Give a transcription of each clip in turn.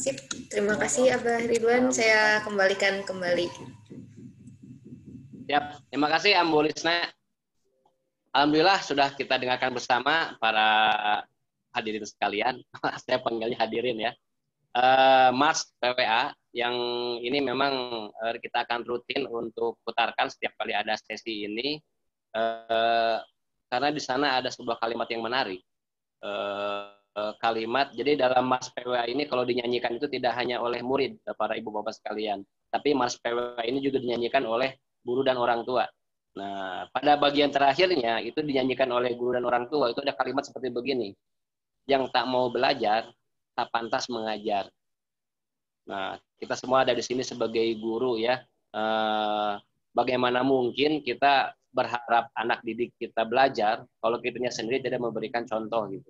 Sip, terima kasih Abah Ridwan. Saya kembalikan kembali. Siap, terima kasih Ambu Lisna. Alhamdulillah sudah kita dengarkan bersama para hadirin sekalian. Saya panggilnya hadirin ya. Mas PWA yang ini memang kita akan rutin untuk putarkan setiap kali ada sesi ini karena di sana ada sebuah kalimat yang menarik. Kalimat jadi dalam Mas PWA ini kalau dinyanyikan itu tidak hanya oleh murid para ibu bapak sekalian, tapi Mas PWA ini juga dinyanyikan oleh guru dan orang tua. Nah, pada bagian terakhirnya itu dinyanyikan oleh guru dan orang tua, itu ada kalimat seperti begini. Yang tak mau belajar, tak pantas mengajar. Nah, kita semua ada di sini sebagai guru ya. Bagaimana mungkin kita berharap anak didik kita belajar kalau kitanya sendiri tidak memberikan contoh gitu.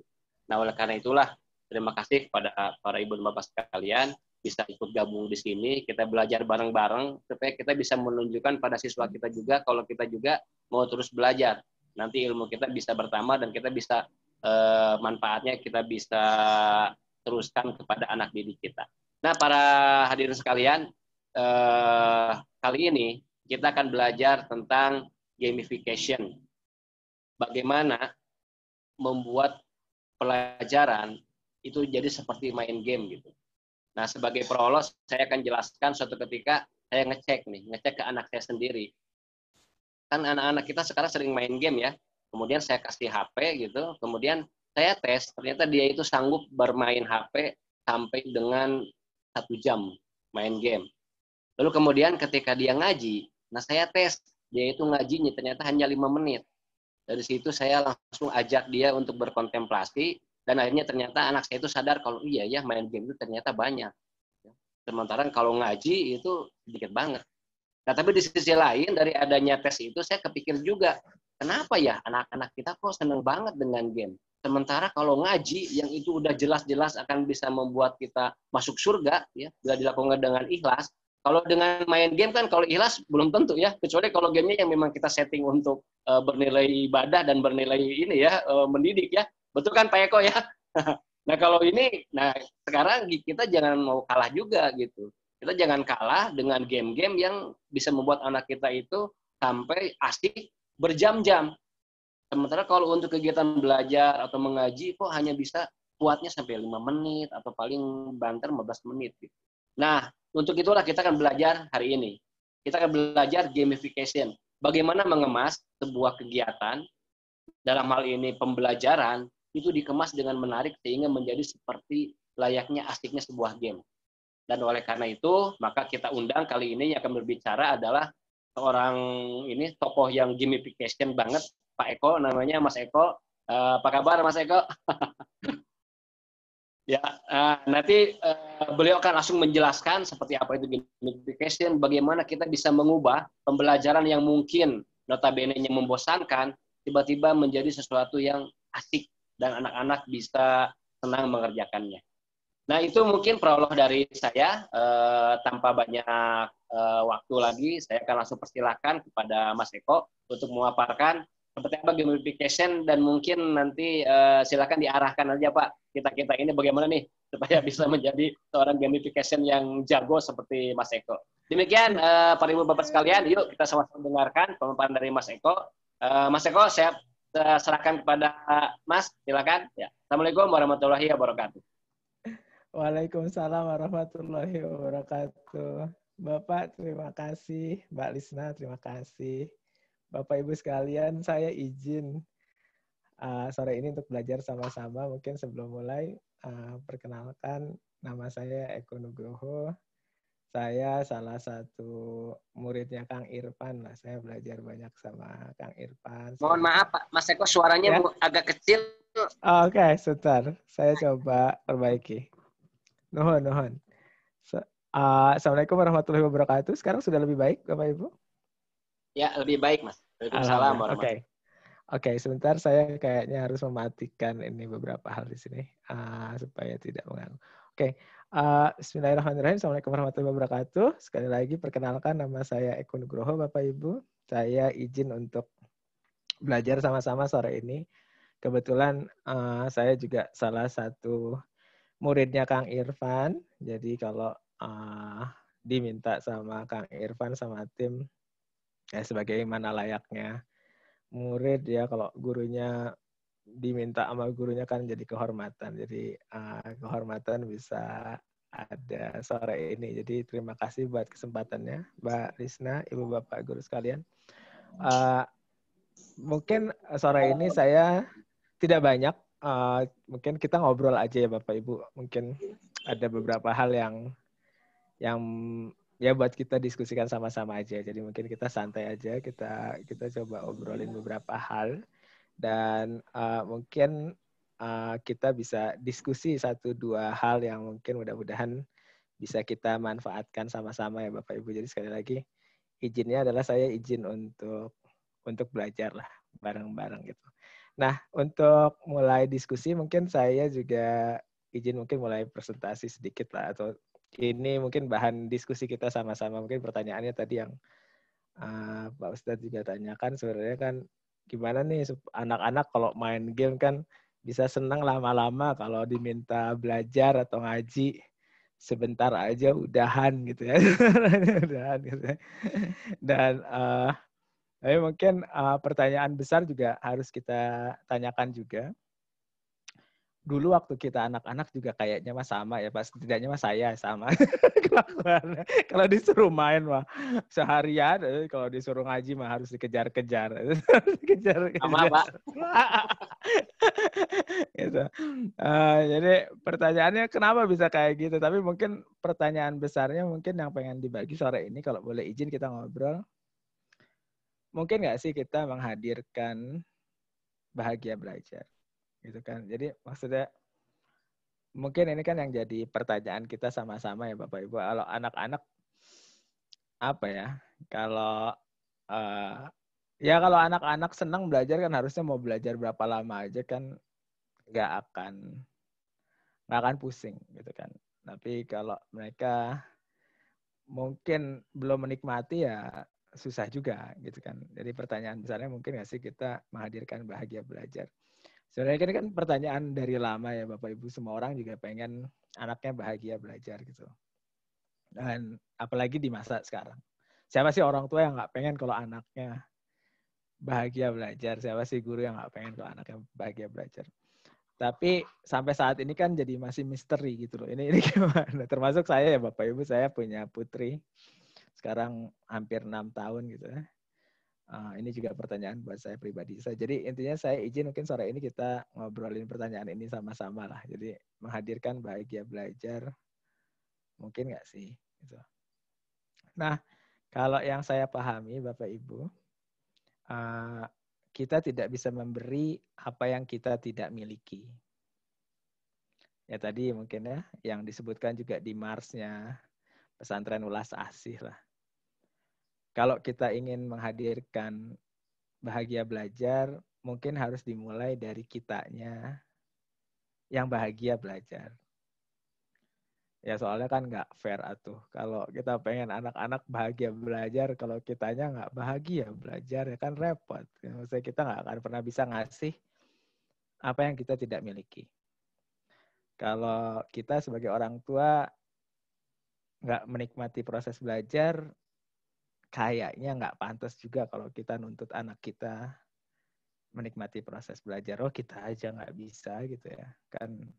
Nah, oleh karena itulah terima kasih kepada para ibu dan bapak sekalian bisa ikut gabung di sini, kita belajar bareng-bareng supaya kita bisa menunjukkan pada siswa kita juga kalau kita juga mau terus belajar. Nanti ilmu kita bisa bertambah dan kita bisa manfaatnya kita bisa teruskan kepada anak didik kita. Nah, para hadirin sekalian, kali ini kita akan belajar tentang gamification. Bagaimana membuat pelajaran itu jadi seperti main game gitu. Nah, sebagai perolos, saya akan jelaskan suatu ketika saya ngecek ke anak saya sendiri. Kan anak-anak kita sekarang sering main game ya. Kemudian saya kasih HP gitu, kemudian saya tes, ternyata dia itu sanggup bermain HP sampai dengan 1 jam main game. Lalu kemudian ketika dia ngaji, nah saya tes, dia itu ngajinya ternyata hanya 5 menit. Dari situ saya langsung ajak dia untuk berkontemplasi, dan akhirnya ternyata anak saya itu sadar kalau iya ya main game itu ternyata banyak. Sementara kalau ngaji itu sedikit banget. Nah, tapi di sisi lain dari adanya tes itu saya kepikir juga, kenapa ya anak-anak kita kok seneng banget dengan game? Sementara kalau ngaji yang itu udah jelas-jelas akan bisa membuat kita masuk surga, ya, bila dilakukan dengan ikhlas. Kalau dengan main game kan kalau ikhlas belum tentu ya, kecuali kalau gamenya yang memang kita setting untuk bernilai ibadah dan bernilai ini ya, mendidik ya. Betul kan Pak Eko ya? Nah kalau ini, nah sekarang kita jangan mau kalah juga gitu. Kita jangan kalah dengan game-game yang bisa membuat anak kita itu sampai asik berjam-jam. Sementara kalau untuk kegiatan belajar atau mengaji kok hanya bisa kuatnya sampai 5 menit atau paling banter 15 menit. Gitu. Nah, untuk itulah kita akan belajar hari ini. Kita akan belajar gamification. Bagaimana mengemas sebuah kegiatan, dalam hal ini pembelajaran, itu dikemas dengan menarik sehingga menjadi seperti layaknya asiknya sebuah game. Dan oleh karena itu, maka kita undang kali ini yang akan berbicara adalah seorang ini tokoh yang gamification banget, Pak Eko, namanya Mas Eko. Apa kabar Mas Eko? Ya, nanti beliau akan langsung menjelaskan seperti apa itu gamification, bagaimana kita bisa mengubah pembelajaran yang mungkin notabene-nya membosankan, tiba-tiba menjadi sesuatu yang asik dan anak-anak bisa senang mengerjakannya. Nah, itu mungkin prolog dari saya. Tanpa banyak waktu lagi, saya akan langsung persilahkan kepada Mas Eko untuk memaparkan seperti apa gamification dan mungkin nanti silakan diarahkan aja Pak. Kita ini bagaimana nih supaya bisa menjadi seorang gamification yang jago seperti Mas Eko. Demikian para ibu bapak sekalian, yuk kita sama-sama dengarkan pemaparan dari Mas Eko. Mas Eko, saya serahkan kepada Mas, silakan. Ya. Assalamualaikum warahmatullahi wabarakatuh. Waalaikumsalam warahmatullahi wabarakatuh. Bapak, terima kasih. Mbak Lisna, terima kasih. Bapak Ibu sekalian, saya izin sore ini untuk belajar sama-sama. Mungkin sebelum mulai, perkenalkan nama saya Eko Nugroho. Saya salah satu muridnya Kang Irfan. Nah, saya belajar banyak sama Kang Irfan. Mohon maaf Pak, Mas Eko suaranya ya? Agak kecil. Oke, sebentar. Saya coba perbaiki. Nuhun. Assalamualaikum warahmatullahi wabarakatuh. Sekarang sudah lebih baik, Bapak Ibu? Ya, lebih baik, Mas. Waalaikumsalam warahmatullahi wabarakatuh. Oke, sebentar saya kayaknya harus mematikan ini beberapa hal di sini supaya tidak mengganggu. Oke, bismillahirrahmanirrahim. Assalamualaikum warahmatullahi wabarakatuh. Sekali lagi perkenalkan nama saya Eko Nugroho, Bapak Ibu. Saya izin untuk belajar sama-sama sore ini. Kebetulan saya juga salah satu muridnya Kang Irfan. Jadi kalau diminta sama Kang Irfan sama tim, ya sebagaimana layaknya murid ya, kalau gurunya diminta sama gurunya kan jadi kehormatan. Jadi kehormatan bisa ada sore ini. Jadi terima kasih buat kesempatannya, Mbak Risna, Ibu Bapak Guru sekalian. Mungkin sore ini saya tidak banyak. Mungkin kita ngobrol aja ya Bapak Ibu. Mungkin ada beberapa hal yang ya buat kita diskusikan sama-sama aja. Jadi mungkin kita santai aja, kita coba obrolin beberapa hal dan mungkin kita bisa diskusi 1-2 hal yang mungkin mudah-mudahan bisa kita manfaatkan sama-sama ya Bapak Ibu. Jadi sekali lagi izinnya adalah saya izin untuk belajar lah bareng-bareng gitu. Nah, untuk mulai diskusi mungkin saya juga izin mungkin mulai presentasi sedikit lah, atau ini mungkin bahan diskusi kita sama-sama. Mungkin pertanyaannya tadi yang Pak Ustadz juga tanyakan, sebenarnya kan gimana nih anak-anak kalau main game kan bisa senang lama-lama, kalau diminta belajar atau ngaji sebentar aja udahan gitu ya. Udahan gitu ya. Dan tapi mungkin pertanyaan besar juga harus kita tanyakan juga. Dulu waktu kita anak-anak juga kayaknya mah sama ya, Pak. Setidaknya mah saya sama. Kalau disuruh main mah seharian, kalau disuruh ngaji mah harus dikejar-kejar. Sama, Pak. Gitu. Jadi pertanyaannya kenapa bisa kayak gitu? Tapi mungkin pertanyaan besarnya mungkin yang pengen dibagi sore ini, kalau boleh izin kita ngobrol. Mungkin nggak sih kita menghadirkan bahagia belajar, gitu kan? Jadi maksudnya mungkin ini kan yang jadi pertanyaan kita sama-sama ya Bapak Ibu. Kalau anak-anak apa ya? Kalau ya kalau anak-anak senang belajar kan harusnya mau belajar berapa lama aja kan nggak akan pusing gitu kan. Tapi kalau mereka mungkin belum menikmati ya susah juga gitu kan. Jadi pertanyaan besarnya mungkin nggak sih kita menghadirkan bahagia belajar. Sebenarnya ini kan pertanyaan dari lama ya Bapak Ibu. Semua orang juga pengen anaknya bahagia belajar gitu. Dan apalagi di masa sekarang. Siapa sih orang tua yang nggak pengen kalau anaknya bahagia belajar? Siapa sih guru yang nggak pengen kalau anaknya bahagia belajar? Tapi sampai saat ini kan jadi masih misteri gitu loh. Ini gimana? Termasuk saya ya Bapak Ibu, saya punya putri. Sekarang hampir 6 tahun gitu ya. Ini juga pertanyaan buat saya pribadi. Jadi intinya saya izin mungkin sore ini kita ngobrolin pertanyaan ini sama-sama lah. Jadi menghadirkan bahagia belajar, mungkin nggak sih? Gitu. Nah, kalau yang saya pahami Bapak Ibu, kita tidak bisa memberi apa yang kita tidak miliki. Ya tadi mungkin ya, yang disebutkan juga di Marsnya pesantren Ulas Asih lah. Kalau kita ingin menghadirkan bahagia belajar, mungkin harus dimulai dari kitanya yang bahagia belajar. Ya soalnya kan nggak fair atuh. Kalau kita pengen anak-anak bahagia belajar, kalau kitanya nggak bahagia belajar, ya kan repot. Maksudnya kita nggak akan pernah bisa ngasih apa yang kita tidak miliki. Kalau kita sebagai orang tua nggak menikmati proses belajar, kayaknya nggak pantas juga kalau kita nuntut anak kita menikmati proses belajar. Oh kita aja nggak bisa gitu ya. Kan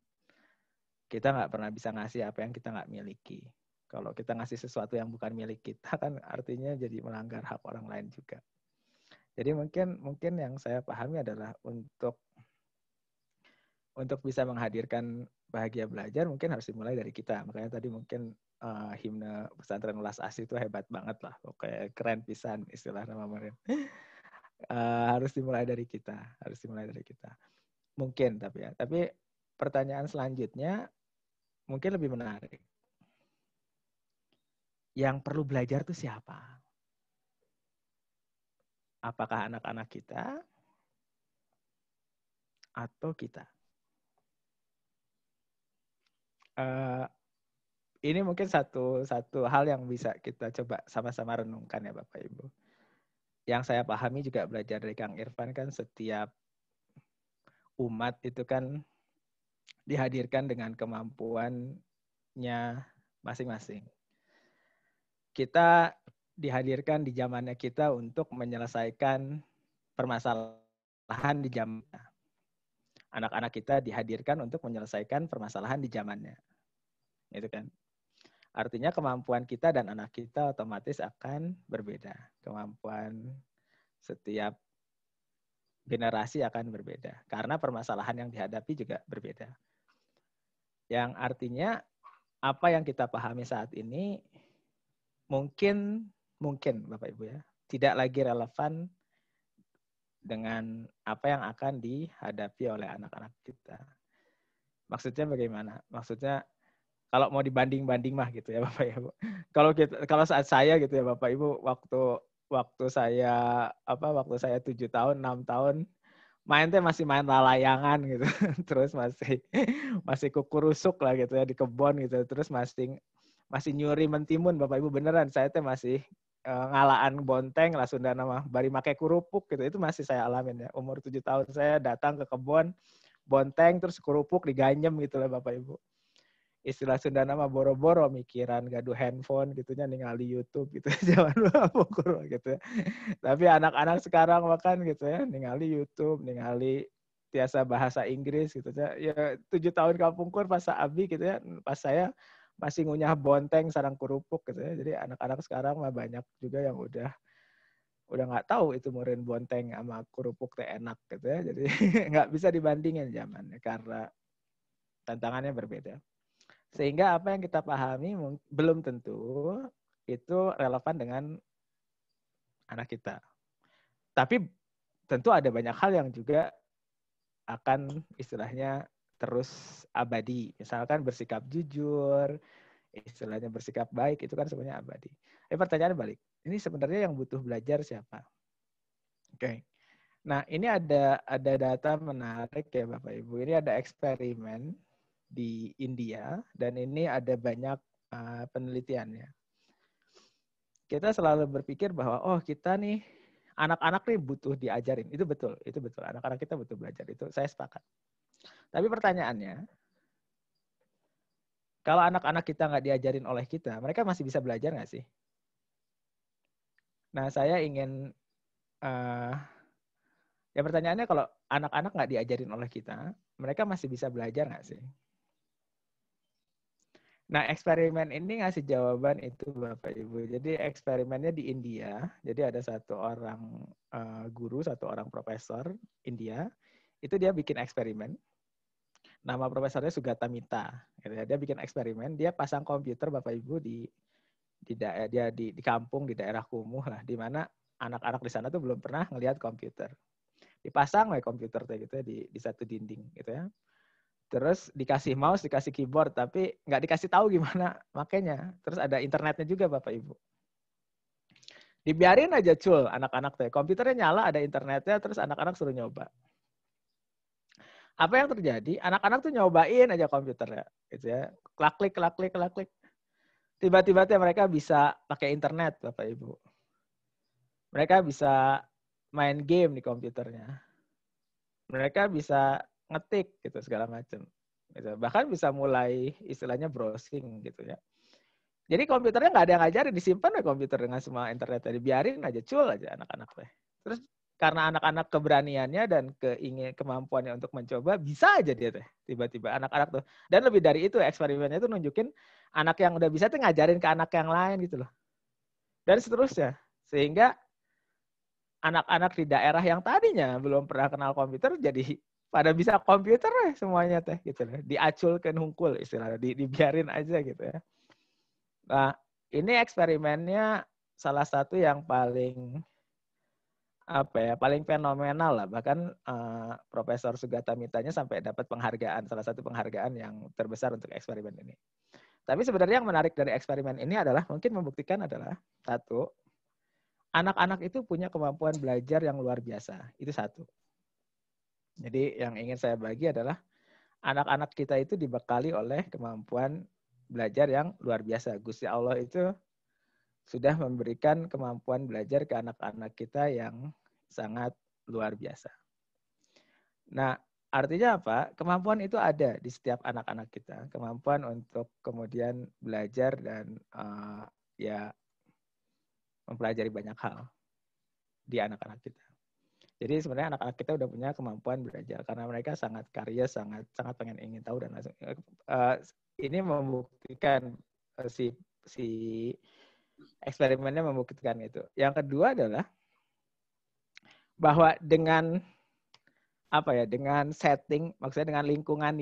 kita nggak pernah bisa ngasih apa yang kita nggak miliki. Kalau kita ngasih sesuatu yang bukan milik kita kan artinya jadi melanggar hak orang lain juga. Jadi mungkin yang saya pahami adalah untuk bisa menghadirkan bahagia belajar mungkin harus dimulai dari kita. Makanya tadi mungkin himne pesantren Ulas Asih itu hebat banget lah. Oke, keren pisan istilah nama Marin. Harus dimulai dari kita. Mungkin tapi ya. Tapi pertanyaan selanjutnya mungkin lebih menarik. Yang perlu belajar itu siapa? Apakah anak-anak kita atau kita? Ini mungkin satu hal yang bisa kita coba sama-sama renungkan ya Bapak Ibu. Yang saya pahami juga belajar dari Kang Irfan kan setiap umat itu kan dihadirkan dengan kemampuannya masing-masing. Kita dihadirkan di zamannya kita untuk menyelesaikan permasalahan di zamannya. Anak-anak kita dihadirkan untuk menyelesaikan permasalahan di zamannya. Itu kan. Artinya kemampuan kita dan anak kita otomatis akan berbeda. Kemampuan setiap generasi akan berbeda. Karena permasalahan yang dihadapi juga berbeda. Yang artinya apa yang kita pahami saat ini mungkin Bapak Ibu ya, tidak lagi relevan dengan apa yang akan dihadapi oleh anak-anak kita. Maksudnya bagaimana? Maksudnya kalau mau dibanding-banding mah gitu ya Bapak Ibu. Kalau saat saya gitu ya Bapak Ibu, waktu saya 7 tahun, 6 tahun main teh masih main lalayangan gitu. Terus masih kukurusuk lah gitu ya di kebon gitu. Terus masih nyuri mentimun Bapak Ibu, beneran saya teh masih ngalaan bonteng lah Sunda nama bari make kurupuk gitu. Itu masih saya alamin ya. Umur 7 tahun saya datang ke kebon, bonteng terus kerupuk diganyem gitu lah Bapak Ibu. Istilah Sunda nama boro-boro mikiran gaduh handphone gitunya ningali YouTube gitu zaman pukul gitu ya. Tapi anak-anak sekarang makan gitu ya, ningali YouTube, ningali tiasa bahasa Inggris gitu ya. Ya 7 tahun kapungkur pas abi gitu ya, pas saya masih ngunyah bonteng sarang kerupuk gitu ya. Jadi anak-anak sekarang mah banyak juga yang udah nggak tahu itu murin bonteng sama kerupuk teh enak gitu ya. Jadi nggak bisa dibandingin zamannya karena tantangannya berbeda. Sehingga apa yang kita pahami belum tentu itu relevan dengan anak kita. Tapi tentu ada banyak hal yang juga akan istilahnya terus abadi. Misalkan bersikap jujur, istilahnya bersikap baik, itu kan sebenarnya abadi. Pertanyaan balik, ini sebenarnya yang butuh belajar siapa? Oke. Nah, ini ada data menarik ya Bapak Ibu. Ini ada eksperimen di India dan ini ada banyak penelitiannya. Kita selalu berpikir bahwa kita nih anak-anak nih butuh diajarin. Itu betul. Anak-anak kita butuh belajar. Itu saya sepakat. Tapi pertanyaannya, kalau anak-anak kita nggak diajarin oleh kita, mereka masih bisa belajar nggak sih? Nah, saya ingin ya pertanyaannya kalau anak-anak nggak diajarin oleh kita, mereka masih bisa belajar nggak sih? Nah, eksperimen ini ngasih jawaban itu Bapak Ibu. Jadi eksperimennya di India. Jadi ada satu orang guru, satu orang profesor India. Itu dia bikin eksperimen. Nama profesornya Sugata Mita. Dia bikin eksperimen. Dia pasang komputer Bapak Ibu di kampung di daerah kumuh lah, di mana anak-anak di sana tuh belum pernah ngelihat komputer. Dipasang komputer gitu ya di satu dinding gitu ya. Terus dikasih mouse, dikasih keyboard, tapi nggak dikasih tahu gimana makanya. Terus ada internetnya juga Bapak Ibu. Dibiarin aja cul anak-anak tuh. Komputernya nyala, ada internetnya, terus anak-anak suruh nyoba. Apa yang terjadi? Anak-anak tuh nyobain aja komputernya, gitu ya. Klik. Tiba-tiba mereka bisa pakai internet Bapak Ibu. Mereka bisa main game di komputernya. Mereka bisa ngetik gitu segala macam. Gitu. Bahkan bisa mulai istilahnya browsing gitu ya. Jadi komputernya nggak ada yang ngajarin, disimpan ya komputer dengan semua internetnya, dibiarin aja, cul aja anak-anak teh. Terus karena anak-anak keberaniannya dan kemampuannya untuk mencoba, bisa aja dia teh tiba-tiba anak-anak tuh. Dan lebih dari itu eksperimennya itu nunjukin anak yang udah bisa tuh ngajarin ke anak yang lain gitu loh. Dan seterusnya. Sehingga anak-anak di daerah yang tadinya belum pernah kenal komputer jadi pada bisa komputer semuanya teh gitu loh. Diaculkan hungkul istilahnya, dibiarin aja gitu ya. Nah, ini eksperimennya salah satu yang paling paling fenomenal lah. Bahkan Profesor Sugata Mitanya sampai dapat penghargaan, salah satu penghargaan yang terbesar untuk eksperimen ini. Tapi sebenarnya yang menarik dari eksperimen ini adalah mungkin membuktikan adalah satu, anak-anak itu punya kemampuan belajar yang luar biasa. Itu satu. Jadi yang ingin saya bagi adalah anak-anak kita itu dibekali oleh kemampuan belajar yang luar biasa. Gusti Allah itu sudah memberikan kemampuan belajar ke anak-anak kita yang sangat luar biasa. Nah, artinya apa? Kemampuan itu ada di setiap anak-anak kita. Kemampuan untuk kemudian belajar dan ya mempelajari banyak hal di anak-anak kita. Jadi sebenarnya anak-anak kita udah punya kemampuan belajar karena mereka sangat karya, sangat pengen ingin tahu dan langsung. Ini membuktikan si eksperimennya membuktikan itu. Yang kedua adalah bahwa dengan dengan setting, maksudnya dengan lingkungan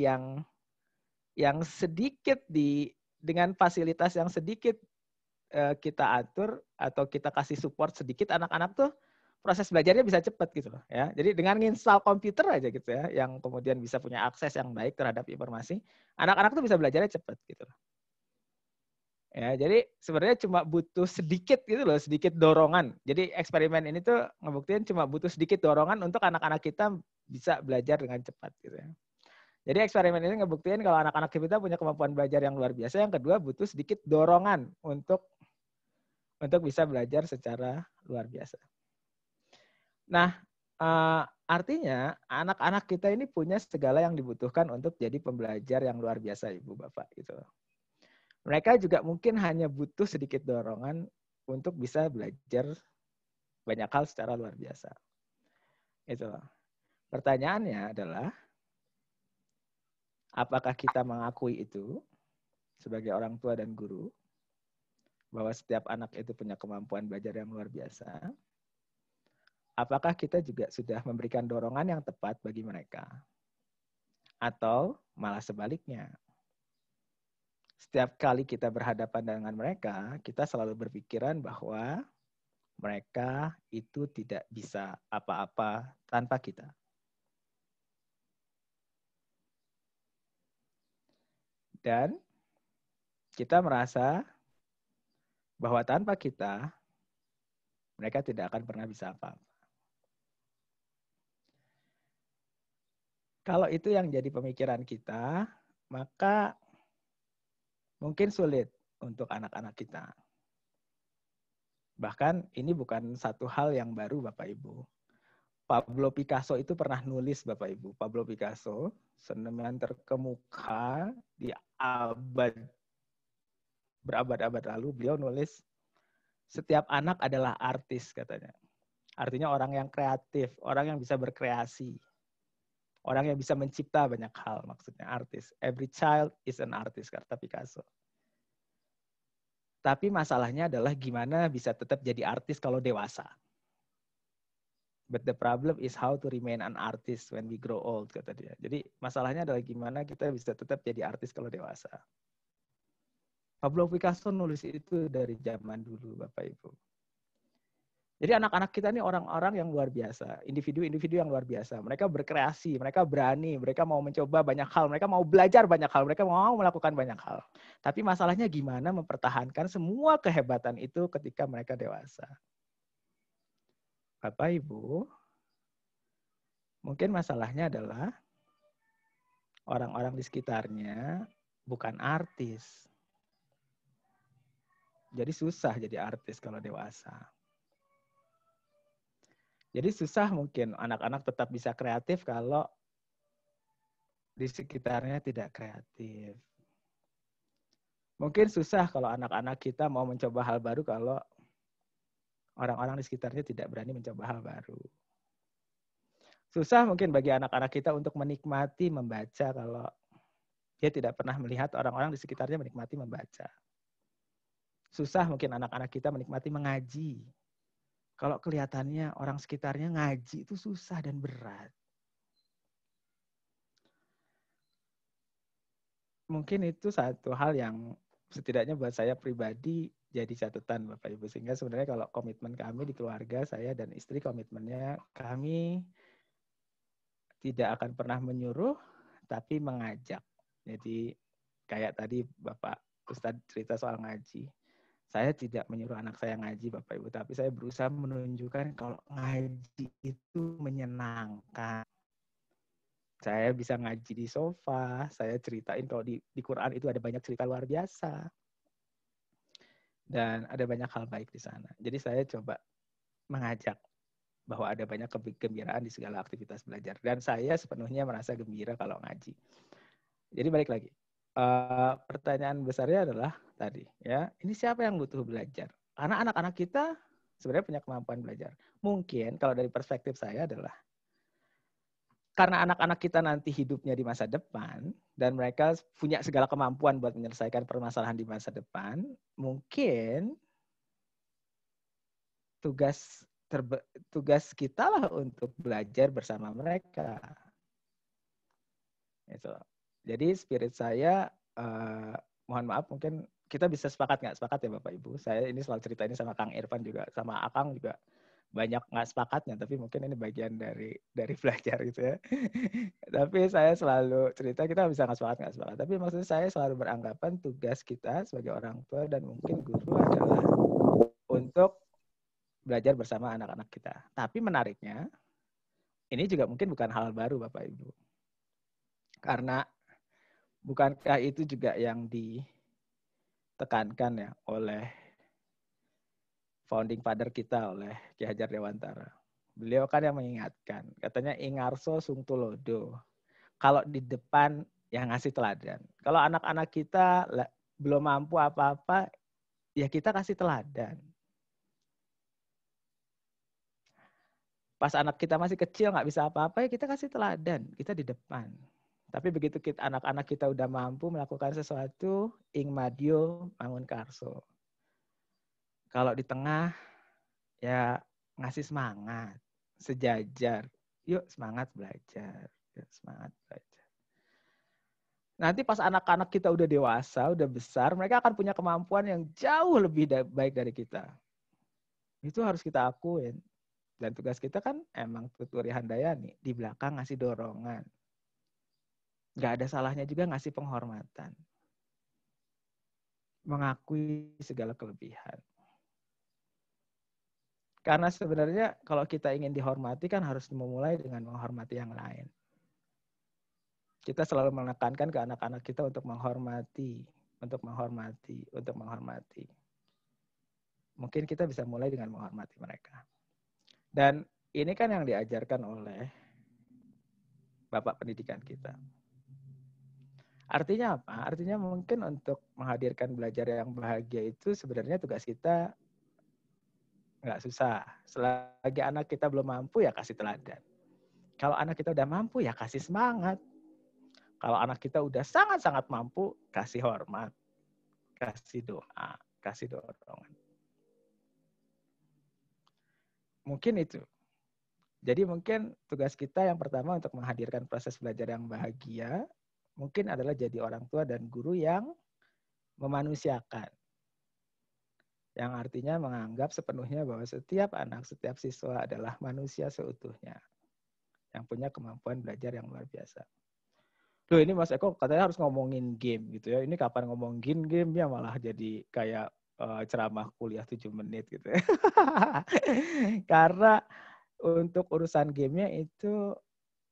yang sedikit dengan fasilitas yang sedikit kita atur atau kita kasih support sedikit, anak-anak tuh proses belajarnya bisa cepat gitu loh ya. Jadi dengan install komputer aja gitu ya, yang kemudian bisa punya akses yang baik terhadap informasi, anak-anak tuh bisa belajarnya cepat gitu loh. Ya, jadi sebenarnya cuma butuh sedikit gitu loh, sedikit dorongan. Jadi eksperimen ini tuh ngebuktiin cuma butuh sedikit dorongan untuk anak-anak kita bisa belajar dengan cepat gitu ya. Jadi eksperimen ini ngebuktiin kalau anak-anak kita punya kemampuan belajar yang luar biasa. Yang kedua butuh sedikit dorongan untuk bisa belajar secara luar biasa. Nah, artinya anak-anak kita ini punya segala yang dibutuhkan untuk jadi pembelajar yang luar biasa, Ibu Bapak gitu. Mereka juga mungkin hanya butuh sedikit dorongan untuk bisa belajar banyak hal secara luar biasa. Itu. Pertanyaannya adalah, apakah kita mengakui itu sebagai orang tua dan guru, bahwa setiap anak itu punya kemampuan belajar yang luar biasa? Apakah kita juga sudah memberikan dorongan yang tepat bagi mereka? Atau malah sebaliknya? Setiap kali kita berhadapan dengan mereka, kita selalu berpikiran bahwa mereka itu tidak bisa apa-apa tanpa kita. Dan kita merasa bahwa tanpa kita, mereka tidak akan pernah bisa apa-apa. Kalau itu yang jadi pemikiran kita, maka mungkin sulit untuk anak-anak kita. Bahkan ini bukan satu hal yang baru Bapak Ibu. Pablo Picasso itu pernah nulis Bapak Ibu. Pablo Picasso, seniman terkemuka di berabad-abad lalu, beliau nulis, setiap anak adalah artis katanya. Artinya orang yang kreatif, orang yang bisa berkreasi. Orang yang bisa mencipta banyak hal, maksudnya artis. Every child is an artist, kata Picasso. Tapi masalahnya adalah gimana bisa tetap jadi artis kalau dewasa. But the problem is how to remain an artist when we grow old, kata dia. Jadi masalahnya adalah gimana kita bisa tetap jadi artis kalau dewasa. Pablo Picasso nulis itu dari zaman dulu, Bapak Ibu. Jadi anak-anak kita ini orang-orang yang luar biasa, individu-individu yang luar biasa. Mereka berkreasi, mereka berani, mereka mau mencoba banyak hal, mereka mau belajar banyak hal, mereka mau melakukan banyak hal. Tapi masalahnya gimana mempertahankan semua kehebatan itu ketika mereka dewasa. Bapak Ibu, mungkin masalahnya adalah orang-orang di sekitarnya bukan artis. Jadi susah jadi artis kalau dewasa. Jadi susah mungkin anak-anak tetap bisa kreatif kalau di sekitarnya tidak kreatif. Mungkin susah kalau anak-anak kita mau mencoba hal baru kalau orang-orang di sekitarnya tidak berani mencoba hal baru. Susah mungkin bagi anak-anak kita untuk menikmati membaca kalau dia tidak pernah melihat orang-orang di sekitarnya menikmati membaca. Susah mungkin anak-anak kita menikmati mengaji. Kalau kelihatannya orang sekitarnya ngaji itu susah dan berat. Mungkin itu satu hal yang setidaknya buat saya pribadi jadi catatan Bapak Ibu. Sehingga sebenarnya kalau komitmen kami di keluarga, saya dan istri komitmennya kami tidak akan pernah menyuruh, tapi mengajak. Jadi kayak tadi Bapak Ustadz cerita soal ngaji. Saya tidak menyuruh anak saya ngaji Bapak Ibu, tapi saya berusaha menunjukkan kalau ngaji itu menyenangkan. Saya bisa ngaji di sofa, saya ceritain kalau di Quran itu ada banyak cerita luar biasa. Dan ada banyak hal baik di sana. Jadi saya coba mengajak bahwa ada banyak kegembiraan di segala aktivitas belajar. Dan saya sepenuhnya merasa gembira kalau ngaji. Jadi balik lagi. Pertanyaan besarnya adalah tadi, ya, ini siapa yang butuh belajar? Karena anak-anak kita sebenarnya punya kemampuan belajar. Mungkin kalau dari perspektif saya adalah karena anak-anak kita nanti hidupnya di masa depan dan mereka punya segala kemampuan buat menyelesaikan permasalahan di masa depan, mungkin tugas kita lah untuk belajar bersama mereka. Itu. Jadi spirit saya, mohon maaf mungkin kita bisa sepakat nggak sepakat ya Bapak Ibu. Saya ini selalu cerita ini sama Kang Irfan juga, sama Akang juga banyak nggak sepakatnya, tapi mungkin ini bagian dari belajar gitu ya. Tapi saya selalu cerita kita bisa nggak sepakat. Tapi maksud saya selalu beranggapan tugas kita sebagai orang tua dan mungkin guru adalah untuk belajar bersama anak-anak kita. Tapi menariknya, ini juga mungkin bukan hal baru Bapak Ibu. Karena bukankah itu juga yang ditekankan ya oleh founding father kita, oleh Ki Hajar Dewantara. Beliau kan yang mengingatkan, katanya ingarso sung tulodo. Kalau di depan yang ngasih teladan. Kalau anak-anak kita belum mampu apa-apa, ya kita kasih teladan. Pas anak kita masih kecil nggak bisa apa-apa, ya kita kasih teladan. Kita di depan. Tapi begitu anak-anak kita udah mampu melakukan sesuatu, ing madio mangun karso. Kalau di tengah, ya ngasih semangat, sejajar. Yuk semangat belajar. Yuk semangat belajar. Nanti pas anak-anak kita udah dewasa, udah besar, mereka akan punya kemampuan yang jauh lebih baik dari kita. Itu harus kita akuin. Dan tugas kita kan emang tuturi handayani, di belakang ngasih dorongan. Gak ada salahnya juga ngasih penghormatan. Mengakui segala kelebihan. Karena sebenarnya kalau kita ingin dihormati kan harus memulai dengan menghormati yang lain. Kita selalu menekankan ke anak-anak kita untuk menghormati, untuk menghormati, untuk menghormati. Mungkin kita bisa mulai dengan menghormati mereka. Dan ini kan yang diajarkan oleh Bapak pendidikan kita. Artinya apa? Artinya mungkin untuk menghadirkan belajar yang bahagia itu sebenarnya tugas kita nggak susah. Selagi anak kita belum mampu ya kasih teladan. Kalau anak kita udah mampu ya kasih semangat. Kalau anak kita udah sangat-sangat mampu, kasih hormat, kasih doa, kasih dorongan. Mungkin itu. Jadi mungkin tugas kita yang pertama untuk menghadirkan proses belajar yang bahagia, mungkin adalah jadi orang tua dan guru yang memanusiakan. Yang artinya menganggap sepenuhnya bahwa setiap anak, setiap siswa adalah manusia seutuhnya. Yang punya kemampuan belajar yang luar biasa. Loh ini Mas Eko katanya harus ngomongin game gitu ya. Ini kapan ngomongin game ya malah jadi kayak ceramah kuliah 7 menit gitu ya. Karena untuk urusan gamenya itu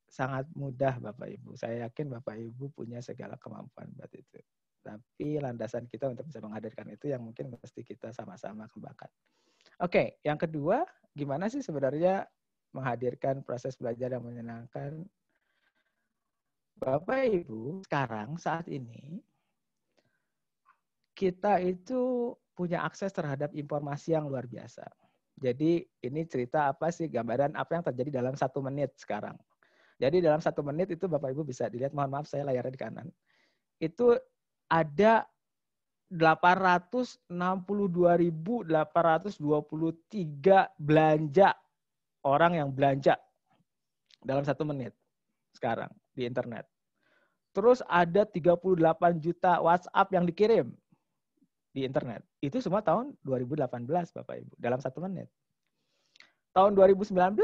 sangat mudah Bapak Ibu. Saya yakin Bapak Ibu punya segala kemampuan buat itu. Tapi landasan kita untuk bisa menghadirkan itu yang mungkin mesti kita sama-sama kembangkan. Oke, yang kedua, gimana sih sebenarnya menghadirkan proses belajar yang menyenangkan? Bapak Ibu, sekarang saat ini kita itu punya akses terhadap informasi yang luar biasa. Jadi ini cerita apa sih, gambaran apa yang terjadi dalam 1 menit sekarang. Jadi dalam 1 menit itu Bapak Ibu bisa dilihat, mohon maaf saya layarnya di kanan. Itu ada 862.823 belanja orang yang belanja dalam 1 menit sekarang di internet. Terus ada 38 juta WhatsApp yang dikirim di internet. Itu semua tahun 2018 Bapak Ibu, dalam 1 menit. Tahun 2019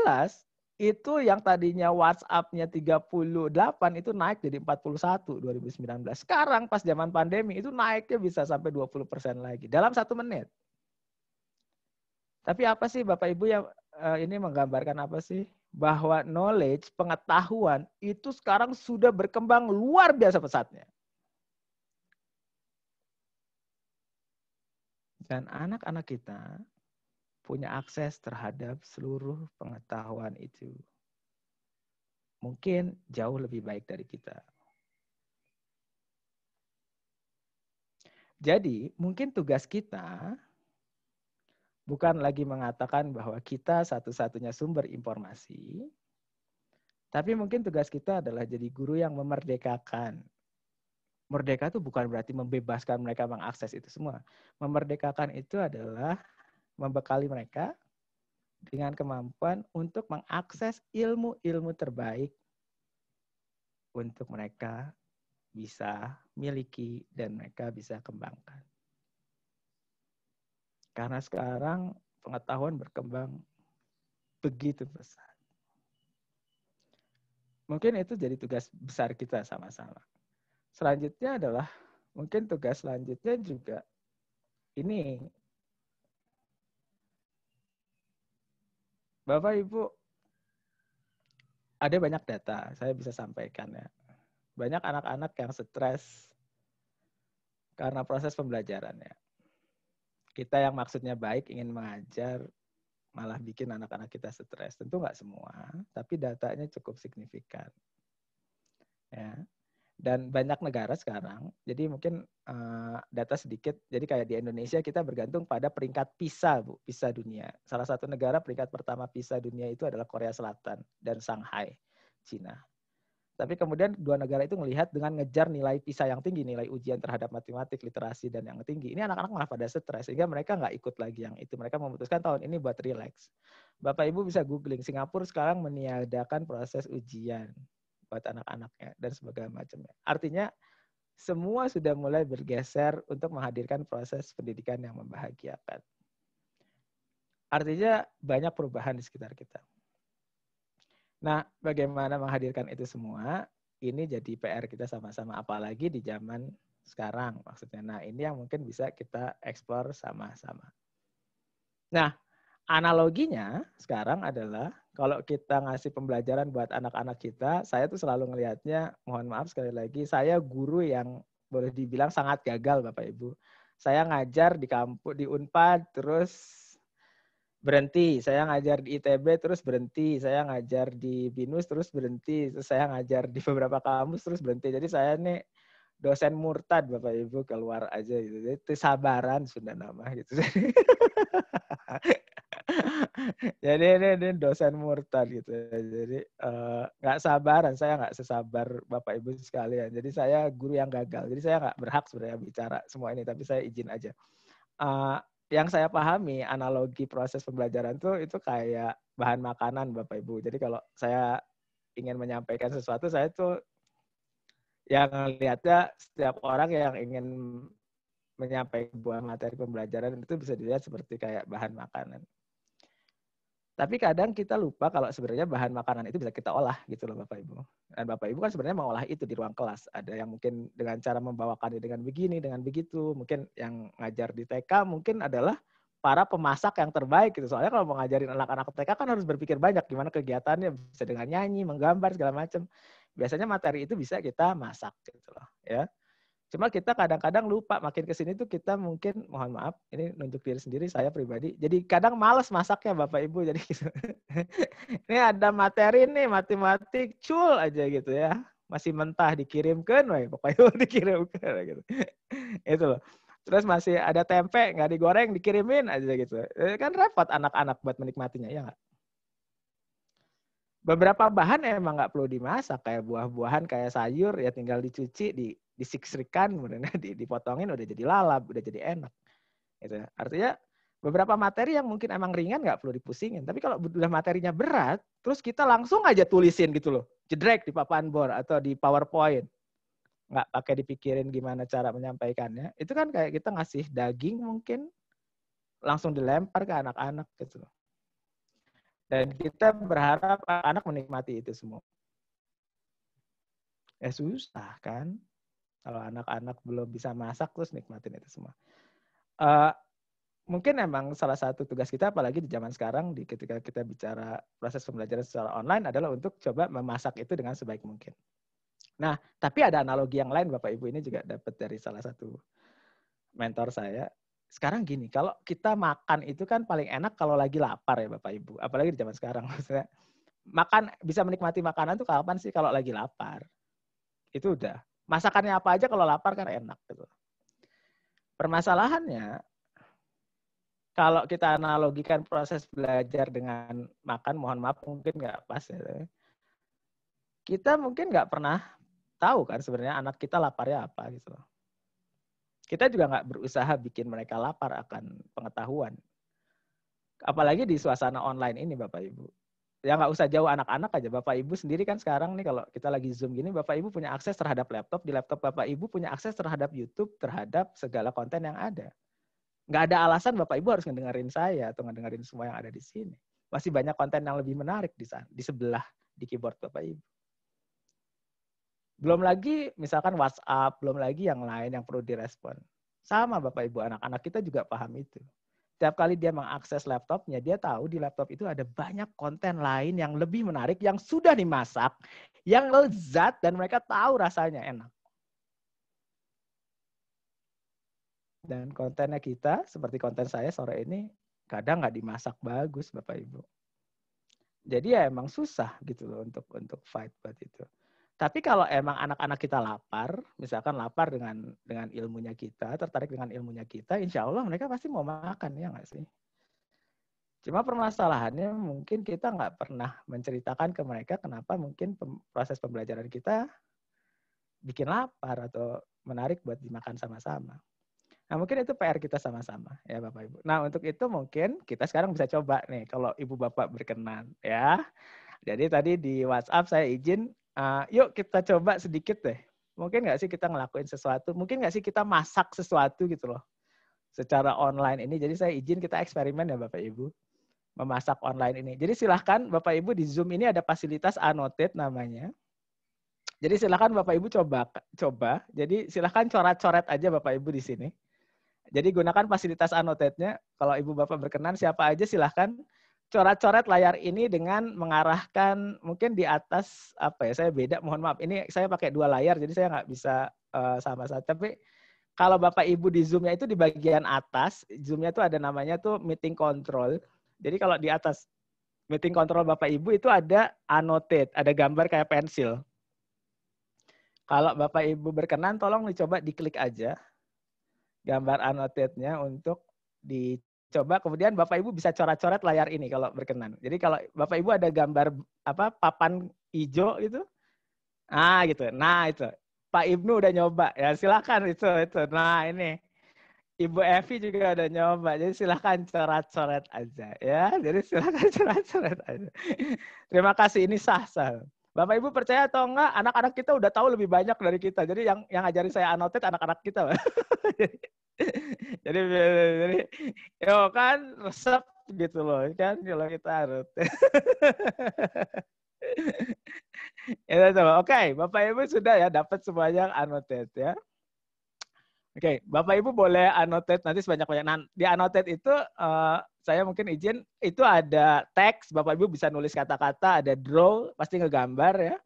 itu yang tadinya WhatsApp-nya 38 itu naik jadi 41 2019. Sekarang pas zaman pandemi itu naiknya bisa sampai 20% lagi dalam 1 menit. Tapi apa sih Bapak Ibu yang ini menggambarkan apa sih? Bahwa knowledge, pengetahuan itu sekarang sudah berkembang luar biasa pesatnya. Dan anak-anak kita punya akses terhadap seluruh pengetahuan itu. Mungkin jauh lebih baik dari kita. Jadi, mungkin tugas kita bukan lagi mengatakan bahwa kita satu-satunya sumber informasi, tapi mungkin tugas kita adalah jadi guru yang memerdekakan. Merdeka itu bukan berarti membebaskan mereka mengakses itu semua. Memerdekakan itu adalah membekali mereka dengan kemampuan untuk mengakses ilmu-ilmu terbaik untuk mereka bisa miliki dan mereka bisa kembangkan. Karena sekarang pengetahuan berkembang begitu pesat. Mungkin itu jadi tugas besar kita sama-sama. Selanjutnya adalah, mungkin tugas selanjutnya juga ini. Bapak Ibu, ada banyak data, saya bisa sampaikan ya. Banyak anak-anak yang stres karena proses pembelajarannya. Kita yang maksudnya baik ingin mengajar, malah bikin anak-anak kita stres. Tentu nggak semua, tapi datanya cukup signifikan. Ya. Dan banyak negara sekarang, jadi mungkin data sedikit, jadi kayak di Indonesia kita bergantung pada peringkat PISA, Bu, PISA dunia. Salah satu negara peringkat pertama PISA dunia itu adalah Korea Selatan dan Shanghai, Cina. Tapi kemudian dua negara itu melihat dengan ngejar nilai PISA yang tinggi, nilai ujian terhadap matematik, literasi, dan yang tinggi. Ini anak-anak malah pada stres, sehingga mereka nggak ikut lagi yang itu. Mereka memutuskan tahun ini buat relax. Bapak Ibu bisa googling, Singapura sekarang meniadakan proses ujian buat anak-anaknya, dan sebagainya macamnya. Artinya, semua sudah mulai bergeser untuk menghadirkan proses pendidikan yang membahagiakan. Artinya, banyak perubahan di sekitar kita. Nah, bagaimana menghadirkan itu semua, ini jadi PR kita sama-sama, apalagi di zaman sekarang maksudnya. Nah, ini yang mungkin bisa kita eksplor sama-sama. Nah, analoginya sekarang adalah kalau kita ngasih pembelajaran buat anak-anak kita, saya tuh selalu ngelihatnya, mohon maaf sekali lagi, saya guru yang boleh dibilang sangat gagal Bapak Ibu. Saya ngajar di kampus, di Unpad, terus berhenti, saya ngajar di ITB terus berhenti, saya ngajar di BINUS terus berhenti, terus saya ngajar di beberapa kampus terus berhenti. Jadi saya nih dosen murtad Bapak Ibu, keluar aja gitu. Jadi sabaran sudah nama gitu. Jadi ini dosen murtad gitu. Jadi nggak sabaran, saya nggak sesabar Bapak Ibu sekalian. Jadi saya guru yang gagal. Jadi saya nggak berhak sebenarnya bicara semua ini, tapi saya izin aja. Yang saya pahami analogi proses pembelajaran itu kayak bahan makanan Bapak Ibu. Jadi kalau saya ingin menyampaikan sesuatu, saya tuh yang lihatnya setiap orang yang ingin menyampaikan sebuah materi pembelajaran itu bisa dilihat seperti kayak bahan makanan. Tapi kadang kita lupa kalau sebenarnya bahan makanan itu bisa kita olah gitu loh Bapak Ibu. Dan Bapak Ibu kan sebenarnya mengolah itu di ruang kelas. Ada yang mungkin dengan cara membawakannya dengan begini, dengan begitu. Mungkin yang ngajar di TK mungkin adalah para pemasak yang terbaik gitu. Soalnya kalau mau ngajarin anak-anak TK kan harus berpikir banyak gimana kegiatannya, bisa dengan nyanyi, menggambar segala macam. Biasanya materi itu bisa kita masak gitu loh, ya. Cuma kita kadang-kadang lupa, makin kesini tuh kita mungkin, mohon maaf, ini nunjuk diri sendiri, saya pribadi. Jadi kadang males masaknya Bapak Ibu, jadi gitu. Ini ada materi nih, matematik, cul aja gitu ya. Masih mentah dikirimkan, Bapak Ibu dikirimkan gitu. Itu loh. Terus masih ada tempe, nggak digoreng, dikirimin aja gitu. Kan repot anak-anak buat menikmatinya, ya nggak? Beberapa bahan emang nggak perlu dimasak, kayak buah-buahan, kayak sayur, ya tinggal dicuci, disiksrikan, kemudian dipotongin, udah jadi lalap, udah jadi enak. Gitu. Artinya beberapa materi yang mungkin emang ringan nggak perlu dipusingin. Tapi kalau udah materinya berat, terus kita langsung aja tulisin gitu loh. Jedrek di papan bor atau di PowerPoint. Nggak pakai dipikirin gimana cara menyampaikannya. Itu kan kayak kita ngasih daging mungkin, langsung dilempar ke anak-anak gitu loh. Dan kita berharap anak menikmati itu semua. Ya susah kan. Kalau anak-anak belum bisa masak terus nikmatin itu semua. Mungkin emang salah satu tugas kita apalagi di zaman sekarang ketika kita bicara proses pembelajaran secara online adalah untuk coba memasak itu dengan sebaik mungkin. Nah, tapi ada analogi yang lain Bapak Ibu, ini juga dapat dari salah satu mentor saya. sekarang gini, kalau kita makan itu kan paling enak kalau lagi lapar ya Bapak Ibu. Apalagi di zaman sekarang. Maksudnya, bisa menikmati makanan tuh kapan sih kalau lagi lapar? Itu udah. Masakannya apa aja kalau lapar kan enak gitu. Permasalahannya, kalau kita analogikan proses belajar dengan makan, mohon maaf mungkin nggak pas ya. Kita mungkin nggak pernah tahu kan sebenarnya anak kita laparnya apa gitu. Kita juga nggak berusaha bikin mereka lapar akan pengetahuan. Apalagi di suasana online ini Bapak Ibu. Ya nggak usah jauh anak-anak aja. Bapak Ibu sendiri kan sekarang nih kalau kita lagi Zoom gini, Bapak Ibu punya akses terhadap laptop. Di laptop Bapak Ibu punya akses terhadap YouTube, terhadap segala konten yang ada. Nggak ada alasan Bapak Ibu harus ngedengerin saya atau ngedengerin semua yang ada di sini. Masih banyak konten yang lebih menarik di sana, di sebelah, di keyboard Bapak Ibu. Belum lagi misalkan WhatsApp, belum lagi yang lain yang perlu direspon. Sama Bapak Ibu, anak-anak kita juga paham itu. Setiap kali dia mengakses laptopnya, dia tahu di laptop itu ada banyak konten lain yang lebih menarik, yang sudah dimasak, yang lezat, dan mereka tahu rasanya enak. Dan kontennya kita, seperti konten saya sore ini, kadang nggak dimasak bagus Bapak Ibu. Jadi ya emang susah gitu loh untuk fight buat itu. Tapi kalau emang anak-anak kita lapar, misalkan lapar dengan ilmunya kita, tertarik dengan ilmunya kita, insya Allah mereka pasti mau makan, ya nggak sih? Cuma permasalahannya mungkin kita nggak pernah menceritakan ke mereka kenapa mungkin proses pembelajaran kita bikin lapar atau menarik buat dimakan sama-sama. Nah mungkin itu PR kita sama-sama ya Bapak Ibu. Nah untuk itu mungkin kita sekarang bisa coba nih kalau Ibu Bapak berkenan ya. Jadi tadi di WhatsApp saya izin, yuk kita coba sedikit deh. Mungkin nggak sih kita ngelakuin sesuatu, mungkin nggak sih kita masak sesuatu gitu loh. Secara online ini, jadi saya izin kita eksperimen ya Bapak Ibu. Memasak online ini. Jadi silahkan Bapak Ibu di Zoom ini ada fasilitas annotate namanya. Jadi silahkan Bapak Ibu coba. Jadi silahkan coret-coret aja Bapak Ibu di sini. Jadi gunakan fasilitas annotate-nya. Kalau Ibu Bapak berkenan, siapa aja silahkan coret-coret layar ini dengan mengarahkan mungkin di atas apa ya, saya beda, mohon maaf. Ini saya pakai 2 layar, jadi saya nggak bisa sama-sama. Tapi kalau Bapak Ibu di Zoom-nya itu di bagian atas, Zoom-nya itu ada namanya tuh meeting control. Jadi kalau di atas meeting control Bapak Ibu itu ada annotate, ada gambar kayak pensil. Kalau Bapak Ibu berkenan, tolong dicoba diklik aja gambar annotate-nya untuk dicoba. Kemudian Bapak Ibu bisa coret-coret layar ini kalau berkenan. Jadi kalau Bapak Ibu ada gambar papan hijau gitu, gitu. Nah itu Pak Ibnu udah nyoba ya, silakan itu. Nah ini Ibu Evi juga udah nyoba, jadi silakan coret-coret aja ya. Jadi silakan coret-coret aja. Terima kasih, ini sah. Bapak Ibu percaya atau enggak, anak-anak kita udah tahu lebih banyak dari kita. Jadi yang ngajarin saya annotate anak-anak kita. jadi yo kan resep gitu loh kan kalau kita harus. Ya, oke, Bapak Ibu sudah ya dapat semuanya annotate ya. Oke, Bapak Ibu boleh annotate nanti sebanyak-banyak. Nah, di annotate itu saya mungkin izin, itu ada teks, Bapak Ibu bisa nulis kata-kata, ada draw, pasti ngegambar ya.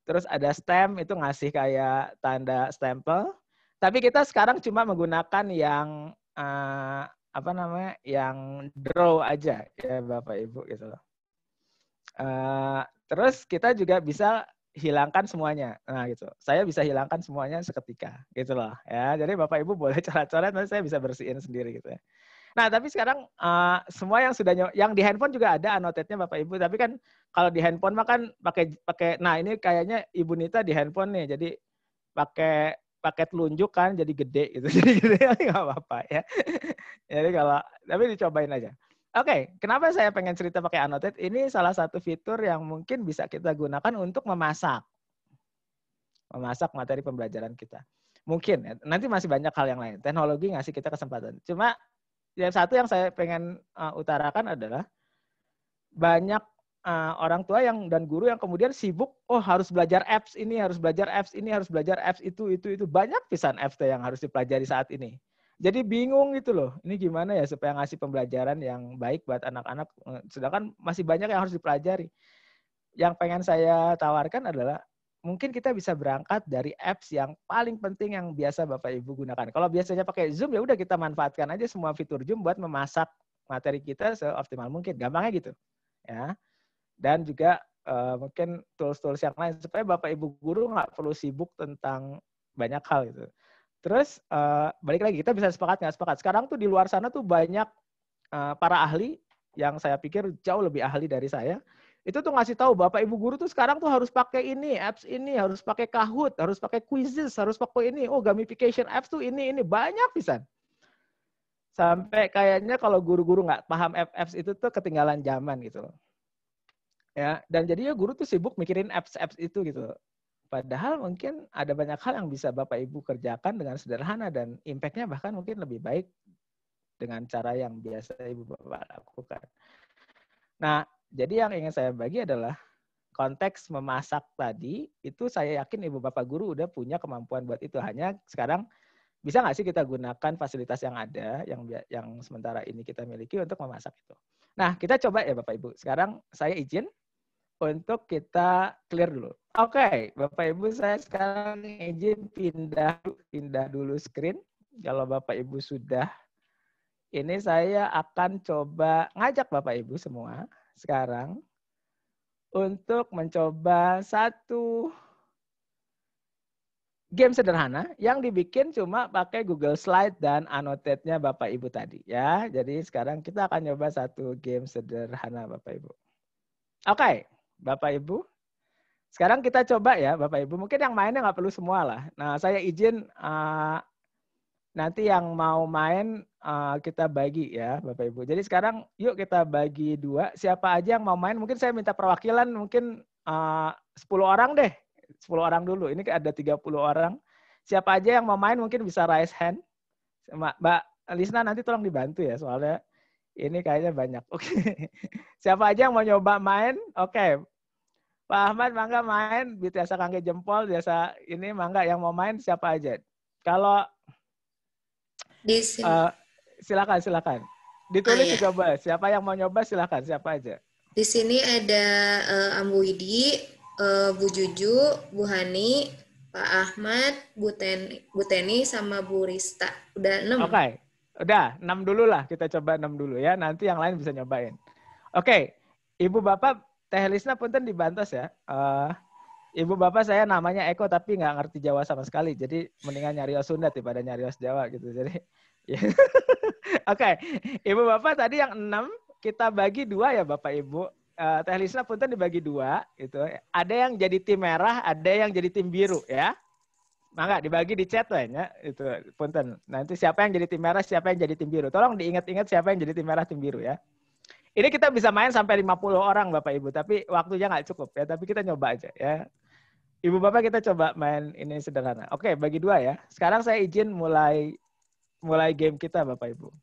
Terus ada stamp, itu ngasih kayak tanda stempel. Tapi kita sekarang cuma menggunakan yang yang draw aja ya Bapak Ibu gitu loh. Terus kita juga bisa hilangkan semuanya. Nah gitu. Saya bisa hilangkan semuanya seketika gitu loh ya. Jadi Bapak Ibu boleh coret-coret, nanti saya bisa bersihin sendiri gitu ya. Nah, tapi sekarang semua yang sudah yang di handphone juga ada annotate-nya Bapak Ibu, tapi kan kalau di handphone mah kan pakai nah ini kayaknya Ibu Nita di handphone nih. Jadi pakai telunjuk kan jadi gede gitu. Jadi gede enggak apa-apa ya. Jadi kalau tapi dicobain aja. Oke, kenapa saya pengen cerita pakai annotate? Ini salah satu fitur yang mungkin bisa kita gunakan untuk memasak materi pembelajaran kita. Mungkin ya, nanti masih banyak hal yang lain. Teknologi ngasih kita kesempatan. Cuma yang satu yang saya pengen utarakan adalah banyak orang tua dan guru yang kemudian sibuk, harus belajar apps ini, harus belajar apps ini, harus belajar apps itu. Banyak pisan apps yang harus dipelajari saat ini. Jadi bingung gitu loh, ini gimana ya supaya ngasih pembelajaran yang baik buat anak-anak, sedangkan masih banyak yang harus dipelajari. Yang pengen saya tawarkan adalah mungkin kita bisa berangkat dari apps yang paling penting yang biasa Bapak Ibu gunakan. Kalau biasanya pakai Zoom, ya udah kita manfaatkan aja semua fitur Zoom buat memasak materi kita seoptimal mungkin. Gampangnya gitu. Ya. Dan juga mungkin tools-tools yang lain supaya Bapak Ibu guru nggak perlu sibuk tentang banyak hal gitu. Terus balik lagi, kita bisa sepakat nggak sepakat. Sekarang tuh di luar sana tuh banyak para ahli yang saya pikir jauh lebih ahli dari saya. Itu tuh ngasih tahu Bapak Ibu guru tuh sekarang tuh harus pakai ini, apps ini, harus pakai Kahoot, harus pakai Quizzes, harus pakai ini. Oh, gamification apps tuh ini banyak pisan. Sampai kayaknya kalau guru-guru nggak paham apps itu tuh ketinggalan zaman gitu loh. Ya, dan jadinya guru tuh sibuk mikirin apps itu gitu loh. Padahal mungkin ada banyak hal yang bisa Bapak Ibu kerjakan dengan sederhana dan impact-nya bahkan mungkin lebih baik dengan cara yang biasa Ibu Bapak lakukan. Nah, jadi yang ingin saya bagi adalah konteks memasak tadi, itu saya yakin Ibu Bapak Guru udah punya kemampuan buat itu. Hanya sekarang bisa nggak sih kita gunakan fasilitas yang ada, yang sementara ini kita miliki untuk memasak itu. Nah, kita coba ya Bapak Ibu. Sekarang saya izin untuk kita clear dulu. Oke, Bapak Ibu saya sekarang izin pindah dulu screen. Kalau Bapak Ibu sudah, ini saya akan coba ngajak Bapak Ibu semua sekarang untuk mencoba satu game sederhana yang dibikin cuma pakai Google Slide dan annotate-nya Bapak Ibu tadi ya. Jadi sekarang kita akan coba satu game sederhana Bapak Ibu. Oke, Bapak Ibu. Sekarang kita coba ya Bapak Ibu. Mungkin yang mainnya nggak perlu semua lah. Nah saya izin nanti yang mau main kita bagi ya Bapak Ibu. Jadi sekarang yuk kita bagi dua. Siapa aja yang mau main, mungkin saya minta perwakilan mungkin 10 orang deh. 10 orang dulu. Ini ada 30 orang. Siapa aja yang mau main mungkin bisa raise hand. Mbak Lisna nanti tolong dibantu ya soalnya ini kayaknya banyak. Oke. Siapa aja yang mau nyoba main? Oke. Pak Ahmad mangga main, biasa kangge jempol, biasa ini mangga yang mau main siapa aja. Kalau Di sini. silakan. Ditulis ya. juga boleh. Siapa yang mau nyoba silakan, siapa aja. Di sini ada Ambu Widi, Bu Juju, Bu Hani, Pak Ahmad, Bu Teni, sama Bu Rista. Udah 6. Oke. Udah, 6 dulu lah. Kita coba 6 dulu ya. Nanti yang lain bisa nyobain. Oke. Ibu Bapak, Teh Lisna punten dibantos ya. Ibu Bapak saya namanya Eko tapi nggak ngerti Jawa sama sekali. Jadi mendingan nyarios Sunda daripada nyarios Jawa gitu. Jadi ya. Oke. Ibu Bapak tadi yang 6 kita bagi 2 ya Bapak Ibu. Teh Lisna punten dibagi 2 gitu. Ada yang jadi tim merah, ada yang jadi tim biru ya. Mangga dibagi di chat ya. Itu punten. Nanti siapa yang jadi tim merah, siapa yang jadi tim biru. Tolong diingat-ingat siapa yang jadi tim merah, tim biru ya. Ini kita bisa main sampai 50 orang Bapak Ibu, tapi waktunya nggak cukup ya. Tapi kita nyoba aja ya. Ibu Bapak kita coba main ini sederhana. Oke, bagi 2 ya. Sekarang saya izin mulai game kita Bapak Ibu.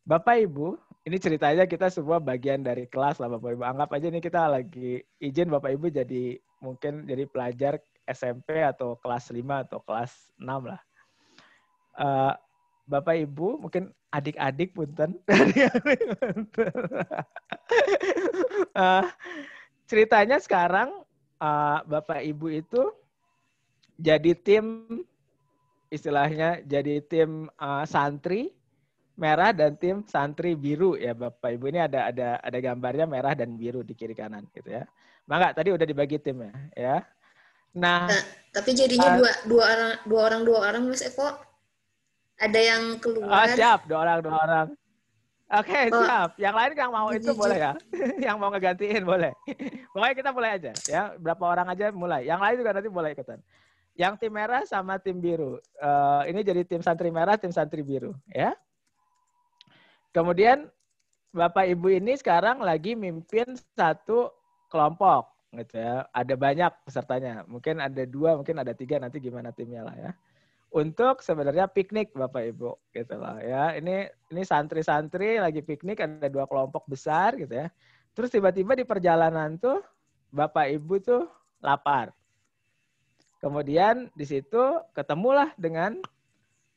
Bapak Ibu, ini ceritanya kita semua bagian dari kelas lah Bapak Ibu. Anggap aja ini kita lagi izin Bapak Ibu jadi mungkin jadi pelajar SMP atau kelas 5 atau kelas 6 lah. Bapak Ibu, mungkin adik-adik punten. Ceritanya sekarang Bapak Ibu itu jadi tim, istilahnya jadi tim santri merah dan tim santri biru ya Bapak Ibu. Ini ada gambarnya merah dan biru di kiri kanan gitu ya. Mangga tadi udah dibagi tim ya. Nah, tapi jadinya dua orang Mas Eko. Ada yang keluar. Siap, 2 orang. Oke, siap. Yang lain yang mau itu boleh ya. Yang mau ngegantiin boleh. Pokoknya kita mulai aja ya. Berapa orang aja mulai. Yang lain juga nanti boleh ikutan. Yang tim merah sama tim biru. Ini jadi tim santri merah, tim santri biru ya. Kemudian Bapak Ibu ini sekarang lagi mimpin satu kelompok gitu ya. Ada banyak pesertanya. Mungkin ada 2, mungkin ada 3, nanti gimana timnya lah ya. Untuk sebenarnya piknik Bapak Ibu gitu lah ya. Ini santri-santri lagi piknik, ada 2 kelompok besar gitu ya. Terus tiba-tiba di perjalanan tuh Bapak Ibu tuh lapar. Kemudian di situ ketemulah dengan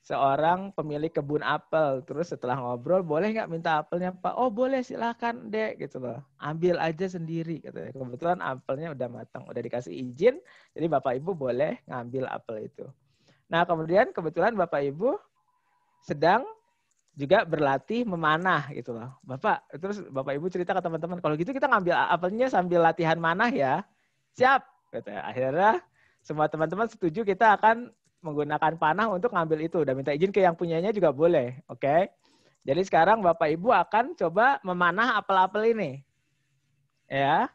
seorang pemilik kebun apel. Terus setelah ngobrol, boleh nggak minta apelnya Pak? Oh boleh, silakan Dek, gitu loh. Ambil aja sendiri, katanya. Kebetulan apelnya udah matang, udah dikasih izin, jadi Bapak Ibu boleh ngambil apel itu. Nah kemudian kebetulan Bapak Ibu sedang juga berlatih memanah gitu loh. Terus Bapak Ibu cerita ke teman-teman, kalau gitu kita ngambil apelnya sambil latihan manah ya. Siap, katanya. Akhirnya semua teman-teman setuju kita akan menggunakan panah untuk ngambil itu. Udah minta izin ke yang punyanya juga boleh. Oke. Jadi sekarang Bapak Ibu akan coba memanah apel-apel ini. Ya.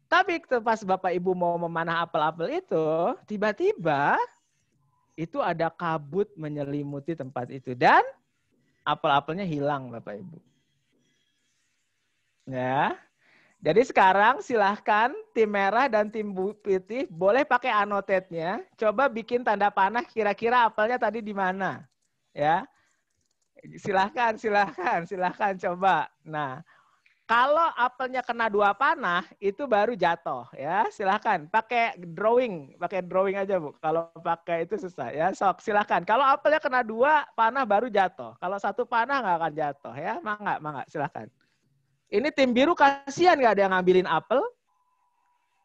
Tapi pas Bapak Ibu mau memanah apel-apel itu, tiba-tiba itu ada kabut menyelimuti tempat itu. Dan apel-apelnya hilang Bapak Ibu. Ya. Jadi sekarang silahkan tim merah dan tim putih boleh pakai annotate-nya. Coba bikin tanda panah kira-kira apelnya tadi di mana. Ya, silahkan coba. Nah, kalau apelnya kena 2 panah itu baru jatuh ya. Silahkan pakai drawing aja Bu. Kalau pakai itu susah ya. Sok silahkan. Kalau apelnya kena 2 panah baru jatuh. Kalau 1 panah nggak akan jatuh ya. Mangga silahkan. Ini tim biru kasihan nggak ada yang ngambilin apel?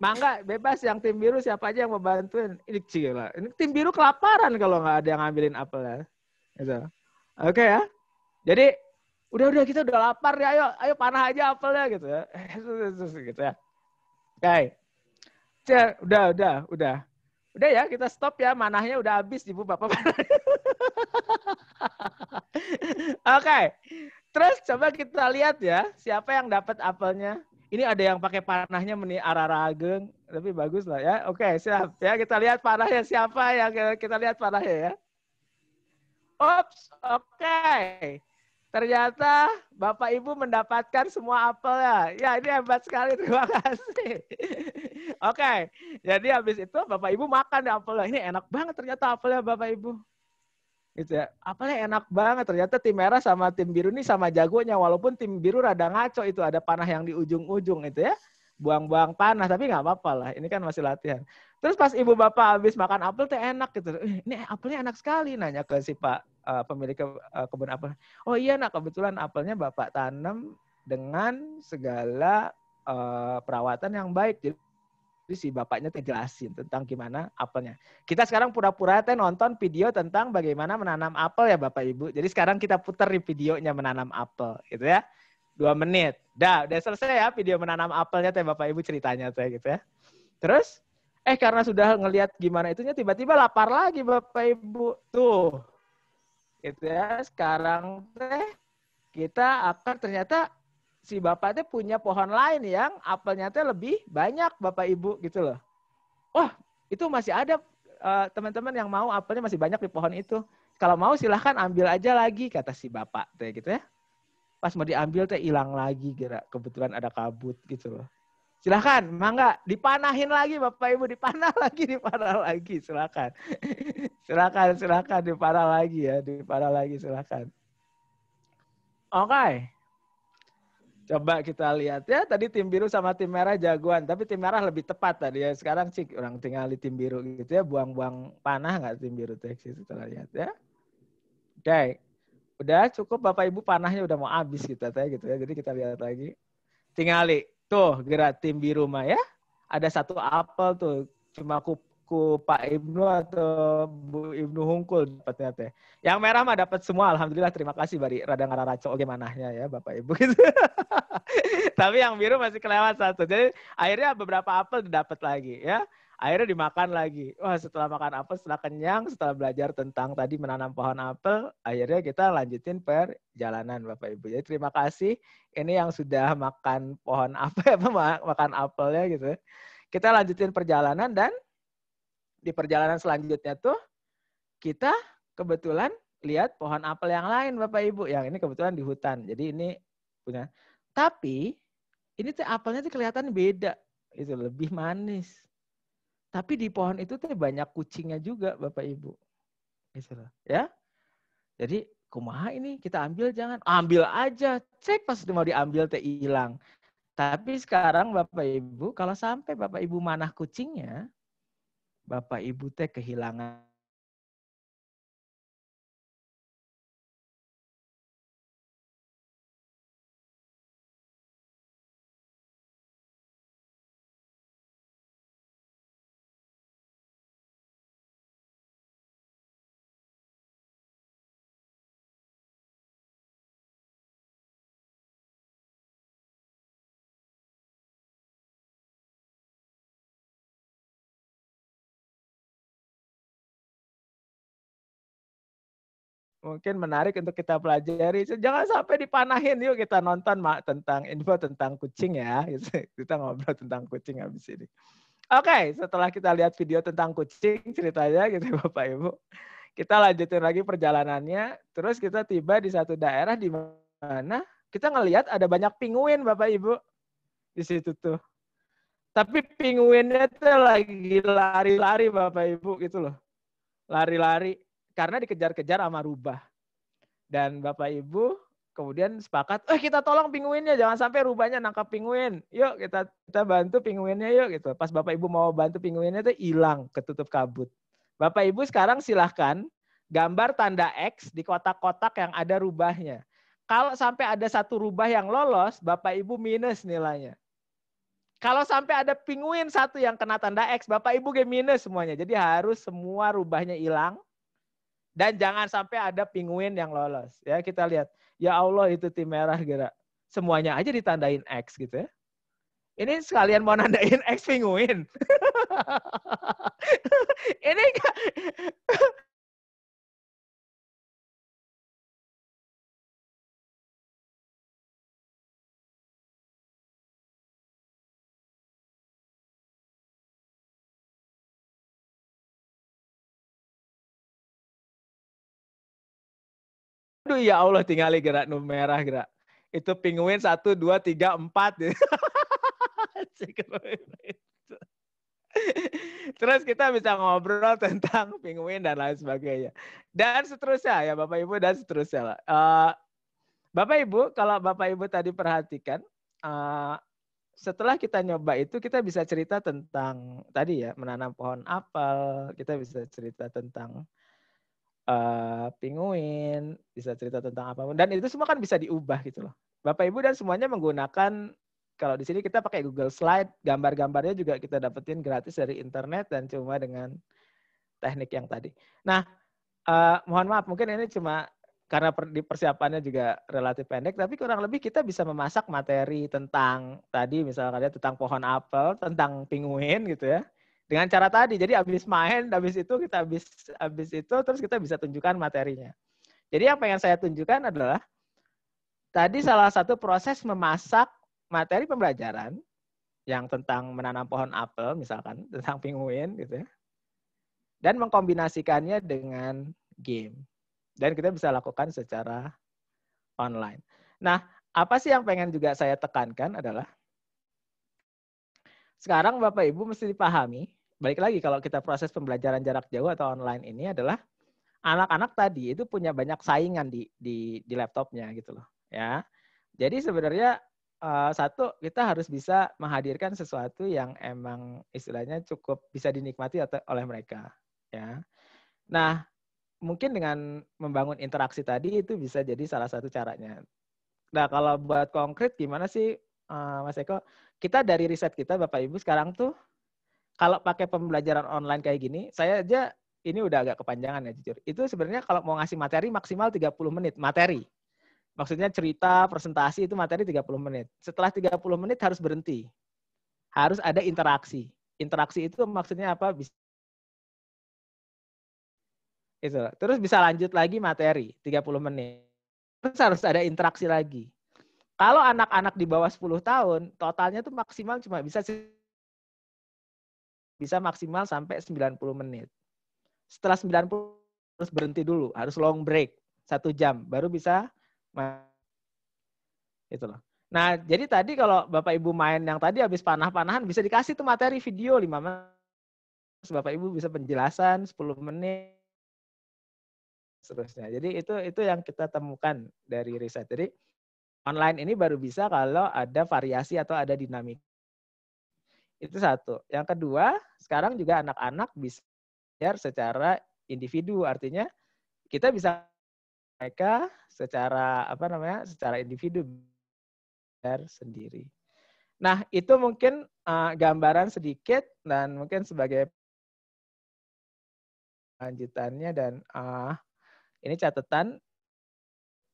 Mangga, bebas yang tim biru siapa aja yang mau bantuin. Ini cila. Ini tim biru kelaparan kalau nggak ada yang ngambilin apel ya. Gitu. Oke ya. Jadi udah kita udah lapar ya, ayo panah aja apelnya gitu ya. Gitu ya. Oke. Udah. Udah ya, kita stop ya. Manahnya udah habis Ibu Bapak. Oke. Terus coba kita lihat ya, siapa yang dapat apelnya. Ini ada yang pakai panahnya ararageng, tapi bagus lah ya. Oke, siap ya. Kita lihat panahnya siapa yang kita lihat panahnya ya. Ops, oke. Ternyata Bapak Ibu mendapatkan semua apelnya. Ya, ini hebat sekali. Terima kasih. Oke, jadi habis itu Bapak Ibu makan ya apelnya. Ini enak banget ternyata apelnya Bapak Ibu. Gitu ya. Apalnya enak banget. Ternyata tim merah sama tim biru ini sama jagonya. Walaupun tim biru rada ngaco itu. Ada panah yang di ujung-ujung itu ya. Buang-buang panah. Tapi nggak apa-apa lah. Ini kan masih latihan. Terus pas ibu bapak habis makan apel tuh enak gitu. Ini apelnya enak sekali. Nanya ke si Pak pemilik kebun apel. Oh iya nak, kebetulan apelnya bapak tanam dengan segala perawatan yang baik. Jadi si bapaknya teh jelasin tentang gimana apelnya. Kita sekarang pura-pura teh nonton video tentang bagaimana menanam apel ya Bapak Ibu. Jadi sekarang kita putar di videonya menanam apel gitu ya. 2 menit. Udah selesai ya video menanam apelnya teh Bapak Ibu ceritanya teh gitu ya. Terus karena sudah ngelihat gimana itunya tiba-tiba lapar lagi Bapak Ibu. Tuh. Gitu ya. Sekarang teh kita akan ternyata si bapak teh punya pohon lain yang apelnya teh lebih banyak Bapak Ibu gitu loh. Wah, itu masih ada teman-teman yang mau apelnya masih banyak di pohon itu. Kalau mau silahkan ambil aja lagi kata si bapak teh gitu ya. Pas mau diambil teh hilang lagi kebetulan ada kabut gitu loh. Silahkan, mangga dipanahin lagi Bapak Ibu, dipanah lagi silahkan. Silahkan dipanah lagi silahkan. Oke. Coba kita lihat ya, tadi tim biru sama tim merah jagoan, tapi tim merah lebih tepat tadi ya. Sekarang cik orang tinggal di tim biru gitu ya, buang-buang panah nggak tim biru teh kita lihat ya. Oke, udah cukup Bapak Ibu panahnya udah mau habis kita teh gitu ya. Jadi kita lihat lagi. Tingali tuh gerak tim biru mah ya. Ada 1 apel tuh, cuma ku Pak Ibnu atau Bu Ibnu Hungkul dapatnya teh. Yang merah mah dapat semua, alhamdulillah terima kasih bari rada ngararaco oge manahnya ya Bapak Ibu gitu. Tapi yang biru masih kelewat 1. Jadi akhirnya beberapa apel didapat lagi ya. Akhirnya dimakan lagi. Wah, setelah makan apel, setelah kenyang, setelah belajar tentang tadi menanam pohon apel, akhirnya kita lanjutin perjalanan Bapak Ibu. Jadi terima kasih ini yang sudah makan pohon apel, makan apelnya gitu. Kita lanjutin perjalanan dan di perjalanan selanjutnya tuh kita kebetulan lihat pohon apel yang lain Bapak Ibu. Yang ini kebetulan di hutan. Jadi ini punya. Tapi ini tuh apelnya tuh kelihatan beda. Itu lebih manis. Tapi di pohon itu tuh banyak kucingnya juga Bapak Ibu. Gitu loh, ya. Jadi kumaha ini kita ambil jangan. Ambil aja. Cek pas mau diambil teh hilang. Tapi sekarang Bapak Ibu kalau sampai Bapak Ibu manah kucingnya, Bapak Ibu teh kehilangan mungkin menarik untuk kita pelajari. Jangan sampai dipanahin, yuk kita nonton tentang info tentang kucing ya. Kita ngobrol tentang kucing habis ini. Oke, setelah kita lihat video tentang kucing ceritanya gitu Bapak Ibu. Kita lanjutin lagi perjalanannya, terus kita tiba di satu daerah di mana kita ngelihat ada banyak penguin Bapak Ibu di situ tuh. Tapi penguinnya tuh lagi lari-lari Bapak Ibu gitu loh. Lari-lari karena dikejar-kejar sama rubah. Dan Bapak Ibu kemudian sepakat, kita tolong penguinnya, jangan sampai rubahnya nangkap penguin. Yuk kita bantu penguinnya yuk gitu. Pas Bapak Ibu mau bantu penguinnya tuh hilang, ketutup kabut. Bapak Ibu sekarang silahkan gambar tanda X di kotak-kotak yang ada rubahnya. Kalau sampai ada satu rubah yang lolos, Bapak Ibu minus nilainya. Kalau sampai ada penguin satu yang kena tanda X, Bapak Ibu minus semuanya. Jadi harus semua rubahnya hilang. Dan jangan sampai ada penguin yang lolos. Ya, kita lihat. Ya Allah, itu tim merah gerak. Semuanya aja ditandain X gitu ya. Ini sekalian mau nandain X penguin. Ini aduh ya Allah, tinggali gerak merah gerak. Itu penguin 1, 2, 3, 4. Terus kita bisa ngobrol tentang penguin dan lain sebagainya. Dan seterusnya ya Bapak Ibu dan seterusnya lah. Bapak Ibu, kalau Bapak Ibu tadi perhatikan, setelah kita nyoba itu kita bisa cerita tentang tadi ya menanam pohon apel, kita bisa cerita tentang penguin, bisa cerita tentang apapun, dan itu semua kan bisa diubah gitu loh. Bapak Ibu dan semuanya menggunakan, kalau di sini kita pakai Google Slide, gambar-gambarnya juga kita dapetin gratis dari internet dan cuma dengan teknik yang tadi. Nah, mohon maaf mungkin ini cuma karena di persiapannya juga relatif pendek, tapi kurang lebih kita bisa memasak materi tentang tadi misalnya tentang pohon apel, tentang penguin gitu ya. Dengan cara tadi, jadi habis main, habis itu kita habis itu terus kita bisa tunjukkan materinya. Jadi yang pengen saya tunjukkan adalah tadi salah satu proses memasak materi pembelajaran yang tentang menanam pohon apel misalkan, tentang penguin gitu ya. Dan mengkombinasikannya dengan game. Dan kita bisa lakukan secara online. Nah, apa sih yang pengen juga saya tekankan adalah sekarang Bapak Ibu mesti dipahami, balik lagi kalau kita proses pembelajaran jarak jauh atau online ini adalah anak-anak tadi itu punya banyak saingan di laptopnya gitu loh ya. Jadi sebenarnya satu, kita harus bisa menghadirkan sesuatu yang emang istilahnya cukup bisa dinikmati oleh mereka ya. Nah, mungkin dengan membangun interaksi tadi itu bisa jadi salah satu caranya. Nah, kalau buat konkret gimana sih Mas Eko? Kita dari riset kita Bapak Ibu sekarang tuh kalau pakai pembelajaran online kayak gini, saya aja ini udah agak kepanjangan ya jujur. Itu sebenarnya kalau mau ngasih materi maksimal 30 menit materi. Maksudnya cerita, presentasi itu materi 30 menit. Setelah 30 menit harus berhenti. Harus ada interaksi. Interaksi itu maksudnya apa? Itu. Terus bisa lanjut lagi materi 30 menit. Terus harus ada interaksi lagi. Kalau anak-anak di bawah 10 tahun, totalnya tuh maksimal cuma bisa maksimal sampai 90 menit. Setelah 90 harus berhenti dulu, harus long break 1 jam baru bisa itu loh. Nah, jadi tadi kalau Bapak Ibu main yang tadi habis panah-panahan bisa dikasih tuh materi video 5 menit. Bapak Ibu bisa penjelasan 10 menit seterusnya. Jadi itu yang kita temukan dari riset. Jadi online ini baru bisa kalau ada variasi atau ada dinamika. Itu satu. Yang kedua, sekarang juga anak-anak bisa belajar secara individu, artinya kita bisa mereka secara secara individu belajar sendiri. Nah, itu mungkin gambaran sedikit dan mungkin sebagai lanjutannya dan ini catatan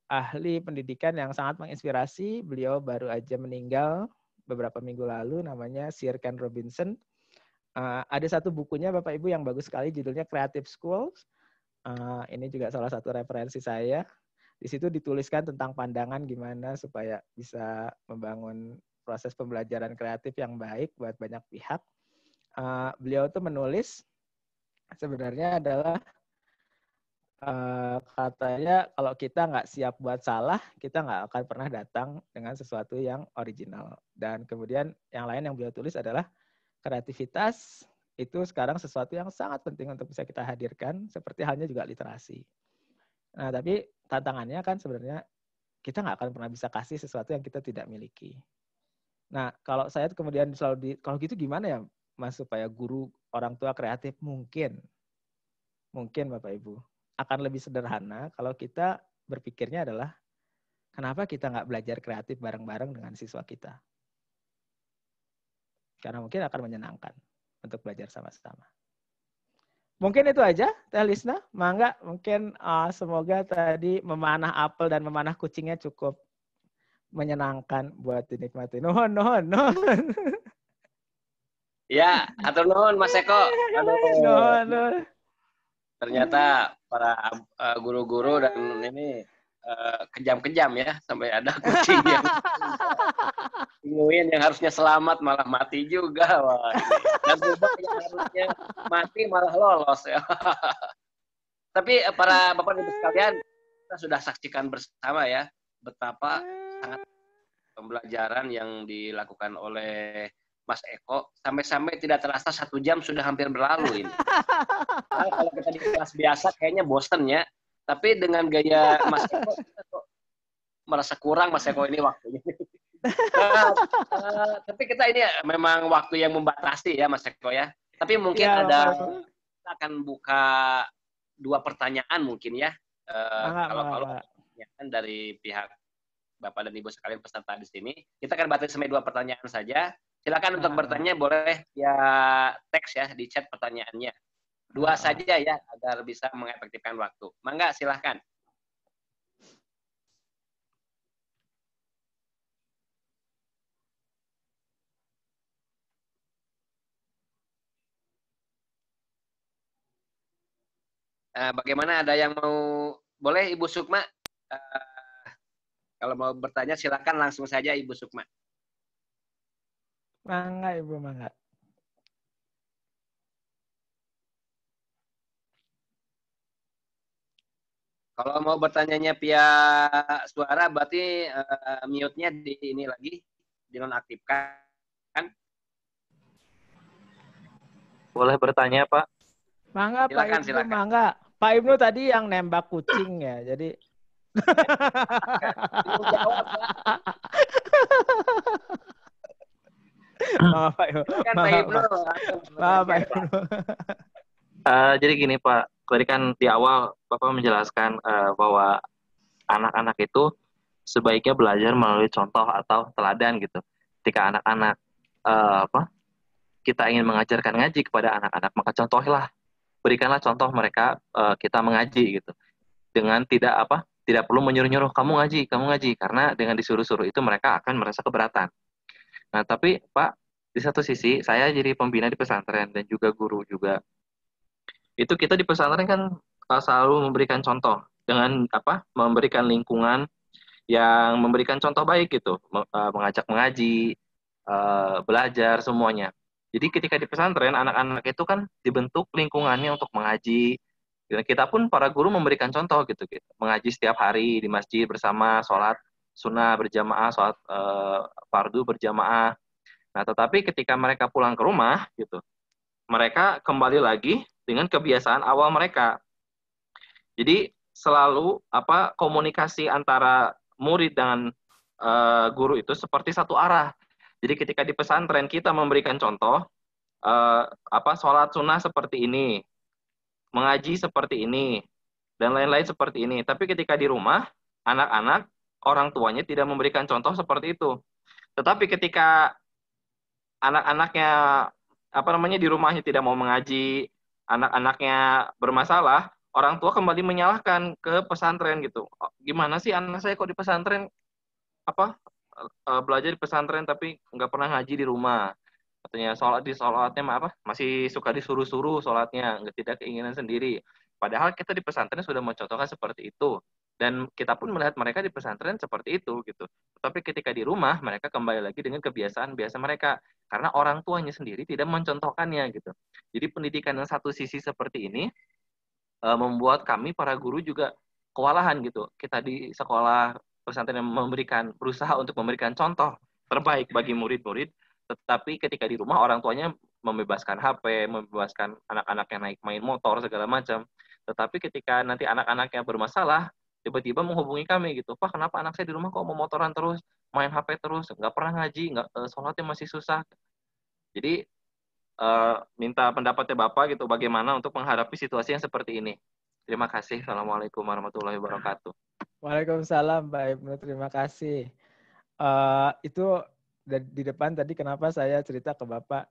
ahli pendidikan yang sangat menginspirasi. Beliau baru aja meninggal beberapa minggu lalu, namanya Sir Ken Robinson. Ada satu bukunya Bapak Ibu yang bagus sekali, judulnya Creative Schools. Ini juga salah satu referensi saya. Di situ dituliskan tentang pandangan gimana supaya bisa membangun proses pembelajaran kreatif yang baik buat banyak pihak. Beliau tuh menulis sebenarnya adalah katanya kalau kita nggak siap buat salah, kita nggak akan pernah datang dengan sesuatu yang original. Dan kemudian yang lain yang beliau tulis adalah kreativitas itu sekarang sesuatu yang sangat penting untuk bisa kita hadirkan, seperti halnya juga literasi. Nah, tapi tantangannya kan sebenarnya kita nggak akan pernah bisa kasih sesuatu yang kita tidak miliki. Nah, kalau saya kemudian selalu kalau gitu gimana ya, Mas, supaya guru orang tua kreatif mungkin Bapak Ibu akan lebih sederhana kalau kita berpikirnya adalah kenapa kita nggak belajar kreatif bareng-bareng dengan siswa kita? Karena mungkin akan menyenangkan untuk belajar sama-sama. Mungkin itu aja, Teh Lisna. Mangga, mungkin semoga tadi memanah apel dan memanah kucingnya cukup menyenangkan buat dinikmati. Nuhun. Ya, atur nuhun Mas Eko. Aduh. Nuhun. Ternyata para guru-guru dan ini kejam-kejam ya, sampai ada kucing yang pinguin yang harusnya selamat malah mati juga. Wah, ini. Dan bubak yang harusnya mati malah lolos ya. Tapi para Bapak Ibu sekalian, kita sudah saksikan bersama ya betapa sangat pembelajaran yang dilakukan oleh Mas Eko, sampai-sampai tidak terasa 1 jam sudah hampir berlalu ini. Nah, kalau kita di kelas biasa kayaknya bosen ya, tapi dengan gaya Mas Eko kita kok merasa kurang Mas Eko ini waktunya. Tapi kita ini memang waktu yang membatasi ya Mas Eko ya. Tapi mungkin Ya, kita akan buka 2 pertanyaan mungkin ya. Kalau pertanyaan dari pihak Bapak dan Ibu sekalian peserta di sini, kita akan batasi sampai 2 pertanyaan saja. Silakan untuk bertanya boleh ya teks ya di chat pertanyaannya. 2 saja ya agar bisa mengefektifkan waktu. Mangga silakan. Bagaimana, ada yang mau? Boleh Ibu Sukma? Kalau mau bertanya silakan langsung saja Ibu Sukma. Mangga Ibu, mangga. Kalau mau bertanyanya via suara berarti mute-nya di ini lagi dinonaktifkan. Boleh bertanya Pak? Mangga Silakan, Pak Ibnu, silakan. mangga. Pak Ibnu tadi yang nembak kucing ya, jadi Maaf Pak Ibnu. Maaf Pak Ibnu. Jadi gini Pak, tadi kan di awal Bapak menjelaskan bahwa anak-anak itu sebaiknya belajar melalui contoh atau teladan gitu. Ketika anak-anak kita ingin mengajarkan ngaji kepada anak-anak, maka contohlah, berikanlah contoh mereka kita mengaji gitu. Dengan tidak perlu menyuruh-nyuruh kamu ngaji, karena dengan disuruh-suruh itu mereka akan merasa keberatan. Nah, tapi Pak, di satu sisi saya jadi pembina di pesantren dan juga guru juga. Itu kita di pesantren kan selalu memberikan contoh dengan memberikan lingkungan yang memberikan contoh baik gitu, mengajak mengaji, belajar semuanya. Jadi ketika di pesantren anak-anak itu kan dibentuk lingkungannya untuk mengaji. Dan kita pun para guru memberikan contoh gitu. Mengaji setiap hari di masjid bersama, sholat sunnah berjamaah, sholat fardu berjamaah. Nah, tetapi ketika mereka pulang ke rumah gitu, mereka kembali lagi dengan kebiasaan awal mereka. Jadi selalu komunikasi antara murid dengan guru itu seperti satu arah. Jadi ketika di pesantren kita memberikan contoh sholat sunnah seperti ini, mengaji seperti ini, dan lain-lain seperti ini. Tapi ketika di rumah, anak-anak, orang tuanya tidak memberikan contoh seperti itu. Tetapi ketika anak-anaknya di rumahnya tidak mau mengaji, anak-anaknya bermasalah, orang tua kembali menyalahkan ke pesantren gitu. Gimana sih anak saya kok di pesantren belajar di pesantren tapi nggak pernah ngaji di rumah. Katanya sholatnya masih suka disuruh-suruh sholatnya, tidak keinginan sendiri. Padahal kita di pesantren sudah mencontohkan seperti itu. Dan kita pun melihat mereka di pesantren seperti itu gitu. Tapi ketika di rumah mereka kembali lagi dengan kebiasaan biasa mereka karena orang tuanya sendiri tidak mencontohkannya gitu. Jadi pendidikan yang satu sisi seperti ini membuat kami para guru juga kewalahan gitu. Kita di sekolah pesantren yang berusaha untuk memberikan contoh terbaik bagi murid-murid, tetapi ketika di rumah orang tuanya membebaskan HP, membebaskan anak-anak yang naik main motor segala macam. Tetapi ketika nanti anak-anaknya bermasalah, tiba-tiba menghubungi kami gitu, Pak kenapa anak saya di rumah kok mau motoran terus, main HP terus, nggak pernah ngaji, sholatnya masih susah. Jadi minta pendapatnya Bapak gitu, bagaimana untuk menghadapi situasi yang seperti ini. Terima kasih. Assalamualaikum warahmatullahi wabarakatuh. Waalaikumsalam, Pak Ibnu. Terima kasih. Itu di depan tadi kenapa saya cerita ke Bapak,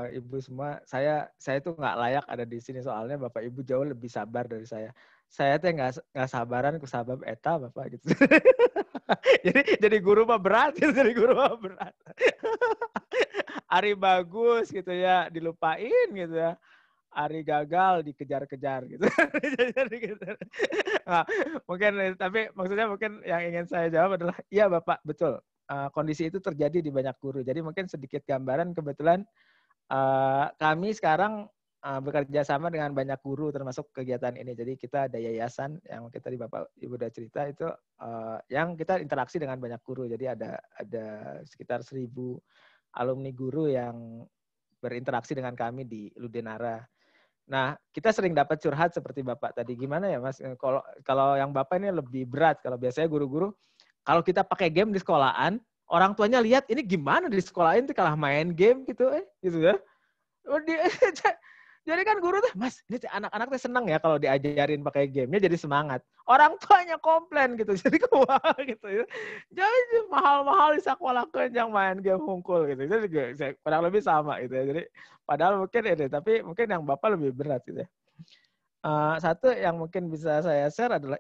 Ibu semua, saya itu nggak layak ada di sini soalnya Bapak Ibu jauh lebih sabar dari saya. Saya tuh nggak sabaran ku sabab eta Bapak gitu. jadi guru mah berat gitu, jadi guru mah berat. Ari bagus gitu ya, dilupain gitu ya. Ari gagal dikejar-kejar gitu. Nah, mungkin tapi maksudnya mungkin yang ingin saya jawab adalah iya Bapak, betul. Kondisi itu terjadi di banyak guru. Jadi mungkin sedikit gambaran kebetulan kami sekarang bekerja sama dengan banyak guru termasuk kegiatan ini. Jadi kita ada yayasan yang kita di Bapak Ibu udah cerita itu yang kita interaksi dengan banyak guru. Jadi ada sekitar 1.000 alumni guru yang berinteraksi dengan kami di Ludenara. Nah, kita sering dapat curhat seperti Bapak tadi. Gimana ya, Mas? Kalau yang Bapak ini lebih berat. Kalau biasanya guru-guru, kalau kita pakai game di sekolahan, orang tuanya lihat ini gimana di sekolahan itu kalah main game gitu, gitu ya. Jadi kan guru tuh, Mas, ini anak-anak tuh senang ya kalau diajarin pakai game-nya jadi semangat. Orang tuanya komplain gitu, jadi kewal gitu ya. Jadi mahal-mahal di sekolah yang main game hungkul gitu. Jadi kurang lebih sama gitu ya. Jadi padahal mungkin ini, tapi mungkin yang Bapak lebih berat gitu ya. Satu yang mungkin bisa saya share adalah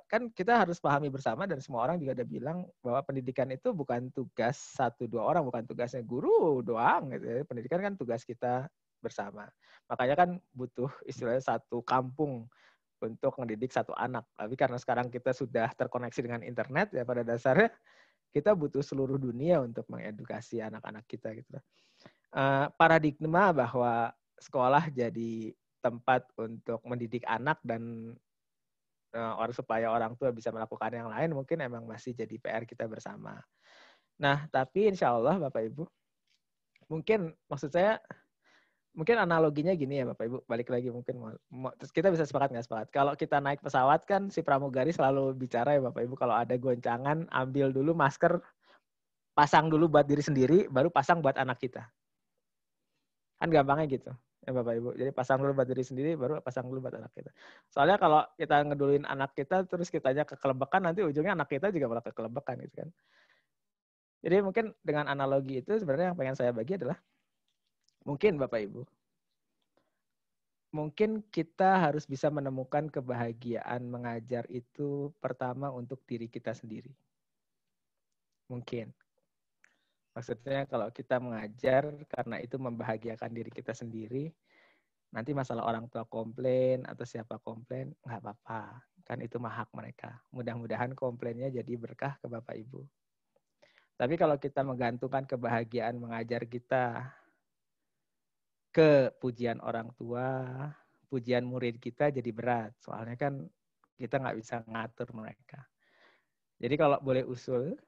kan kita harus pahami bersama dan semua orang juga udah bilang bahwa pendidikan itu bukan tugas 1-2 orang, bukan tugasnya guru doang gitu ya. Pendidikan kan tugas kita bersama. Makanya kan butuh istilahnya satu kampung untuk mendidik satu anak. Tapi karena sekarang kita sudah terkoneksi dengan internet ya pada dasarnya kita butuh seluruh dunia untuk mengedukasi anak-anak kita gitu. Paradigma bahwa sekolah jadi tempat untuk mendidik anak dan supaya orang tua bisa melakukan yang lain mungkin emang masih jadi PR kita bersama. Nah, tapi insya Allah Bapak Ibu, mungkin maksud saya mungkin analoginya gini ya Bapak Ibu, balik lagi mungkin terus kita bisa sepakat nggak sepakat. Kalau kita naik pesawat kan si pramugari selalu bicara ya Bapak Ibu, kalau ada goncangan ambil dulu masker, pasang dulu buat diri sendiri, baru pasang buat anak kita. Kan gampangnya gitu ya Bapak Ibu. Jadi pasang dulu buat diri sendiri, baru pasang dulu buat anak kita. Soalnya kalau kita ngeduluin anak kita, terus kitanya kekelebekan, nanti ujungnya anak kita juga malah kekelebekan gitu kan. Jadi mungkin dengan analogi itu sebenarnya yang pengen saya bagi adalah mungkin Bapak Ibu, mungkin kita harus bisa menemukan kebahagiaan mengajar itu pertama untuk diri kita sendiri. Mungkin. Maksudnya kalau kita mengajar karena itu membahagiakan diri kita sendiri, nanti masalah orang tua komplain atau siapa komplain, nggak apa-apa. Kan itu mah hak mereka. Mudah-mudahan komplainnya jadi berkah ke Bapak Ibu. Tapi kalau kita menggantungkan kebahagiaan mengajar kita ke pujian orang tua, pujian murid kita jadi berat. Soalnya kan kita nggak bisa ngatur mereka. Jadi kalau boleh usul,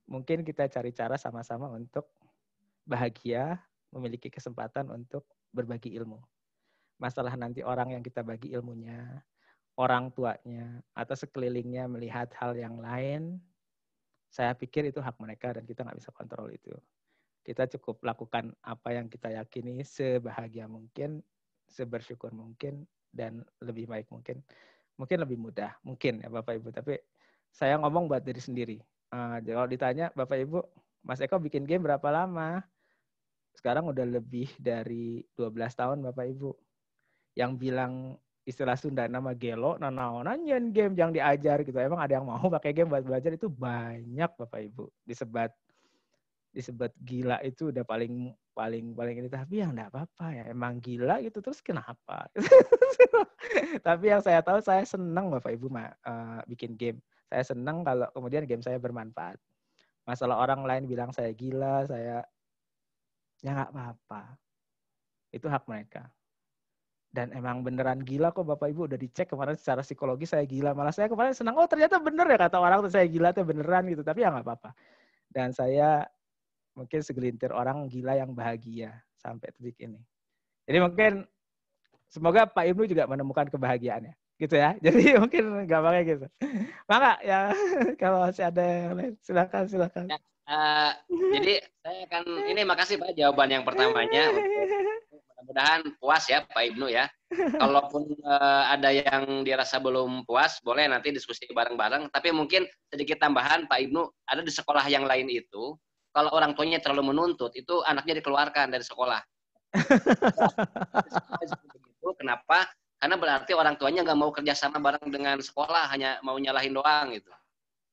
mungkin kita cari cara sama-sama untuk bahagia, memiliki kesempatan untuk berbagi ilmu. Masalah nanti orang yang kita bagi ilmunya, orang tuanya, atau sekelilingnya melihat hal yang lain, saya pikir itu hak mereka dan kita nggak bisa kontrol itu. Kita cukup lakukan apa yang kita yakini sebahagia mungkin, sebersyukur mungkin, dan lebih baik mungkin. Mungkin lebih mudah, mungkin ya Bapak Ibu. Tapi saya ngomong buat diri sendiri. Kalau ditanya Bapak Ibu, Mas Eko bikin game berapa lama? Sekarang udah lebih dari 12 tahun Bapak Ibu. Yang bilang istilah Sunda nama gelo, nanaonan game yang diajar gitu. Emang ada yang mau pakai game buat belajar itu banyak Bapak Ibu. Disebat disebut gila itu udah paling ini, tapi yang enggak apa-apa ya, emang gila gitu, terus kenapa? Tapi yang saya tahu, saya senang Bapak Ibu bikin game. Saya senang kalau kemudian game saya bermanfaat. Masalah orang lain bilang saya gila, ya nggak apa-apa. Itu hak mereka. Dan emang beneran gila kok Bapak Ibu, udah dicek kemarin secara psikologi saya gila. Malah saya kemarin senang, oh ternyata bener ya kata orang tuh saya gila tuh beneran gitu. Tapi ya nggak apa-apa. Dan saya mungkin segelintir orang gila yang bahagia sampai detik ini. Jadi mungkin semoga Pak Ibnu juga menemukan kebahagiaannya. Gitu ya. Jadi mungkin gampangnya gitu. Maka ya kalau masih ada yang lain, silakan. Ya, jadi saya akan ini makasih Pak jawaban yang pertamanya. Mudah-mudahan puas ya Pak Ibnu ya. Kalaupun ada yang dirasa belum puas, boleh nanti diskusi bareng-bareng. Tapi mungkin sedikit tambahan Pak Ibnu, ada di sekolah yang lain itu, kalau orang tuanya terlalu menuntut, itu anaknya dikeluarkan dari sekolah. Kenapa? Karena berarti orang tuanya nggak mau kerjasama bareng dengan sekolah, hanya mau nyalahin doang gitu.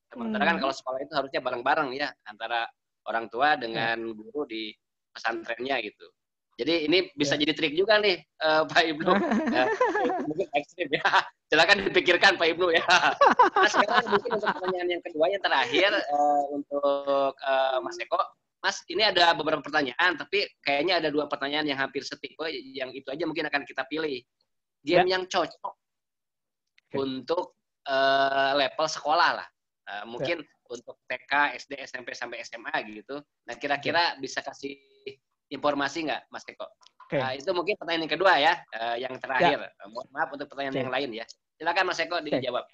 Sementara kan kalau sekolah itu harusnya bareng-bareng ya, antara orang tua dengan guru di pesantrennya gitu. Jadi ini bisa jadi trik juga nih Pak Ibnu. Mungkin ekstrim ya. Silakan dipikirkan Pak Ibnu ya. Nah, sekarang mungkin untuk pertanyaan yang kedua yang terakhir untuk Mas Eko. Mas, ini ada beberapa pertanyaan, tapi kayaknya ada 2 pertanyaan yang hampir setipe, yang itu aja mungkin akan kita pilih. Game yang cocok untuk level sekolah lah. Mungkin untuk TK, SD, SMP, sampai SMA gitu. Nah, kira-kira bisa kasih informasi nggak, Mas Eko? Itu mungkin pertanyaan yang kedua ya, yang terakhir. Mohon maaf untuk pertanyaan yang lain ya. Silakan Mas Eko dijawab.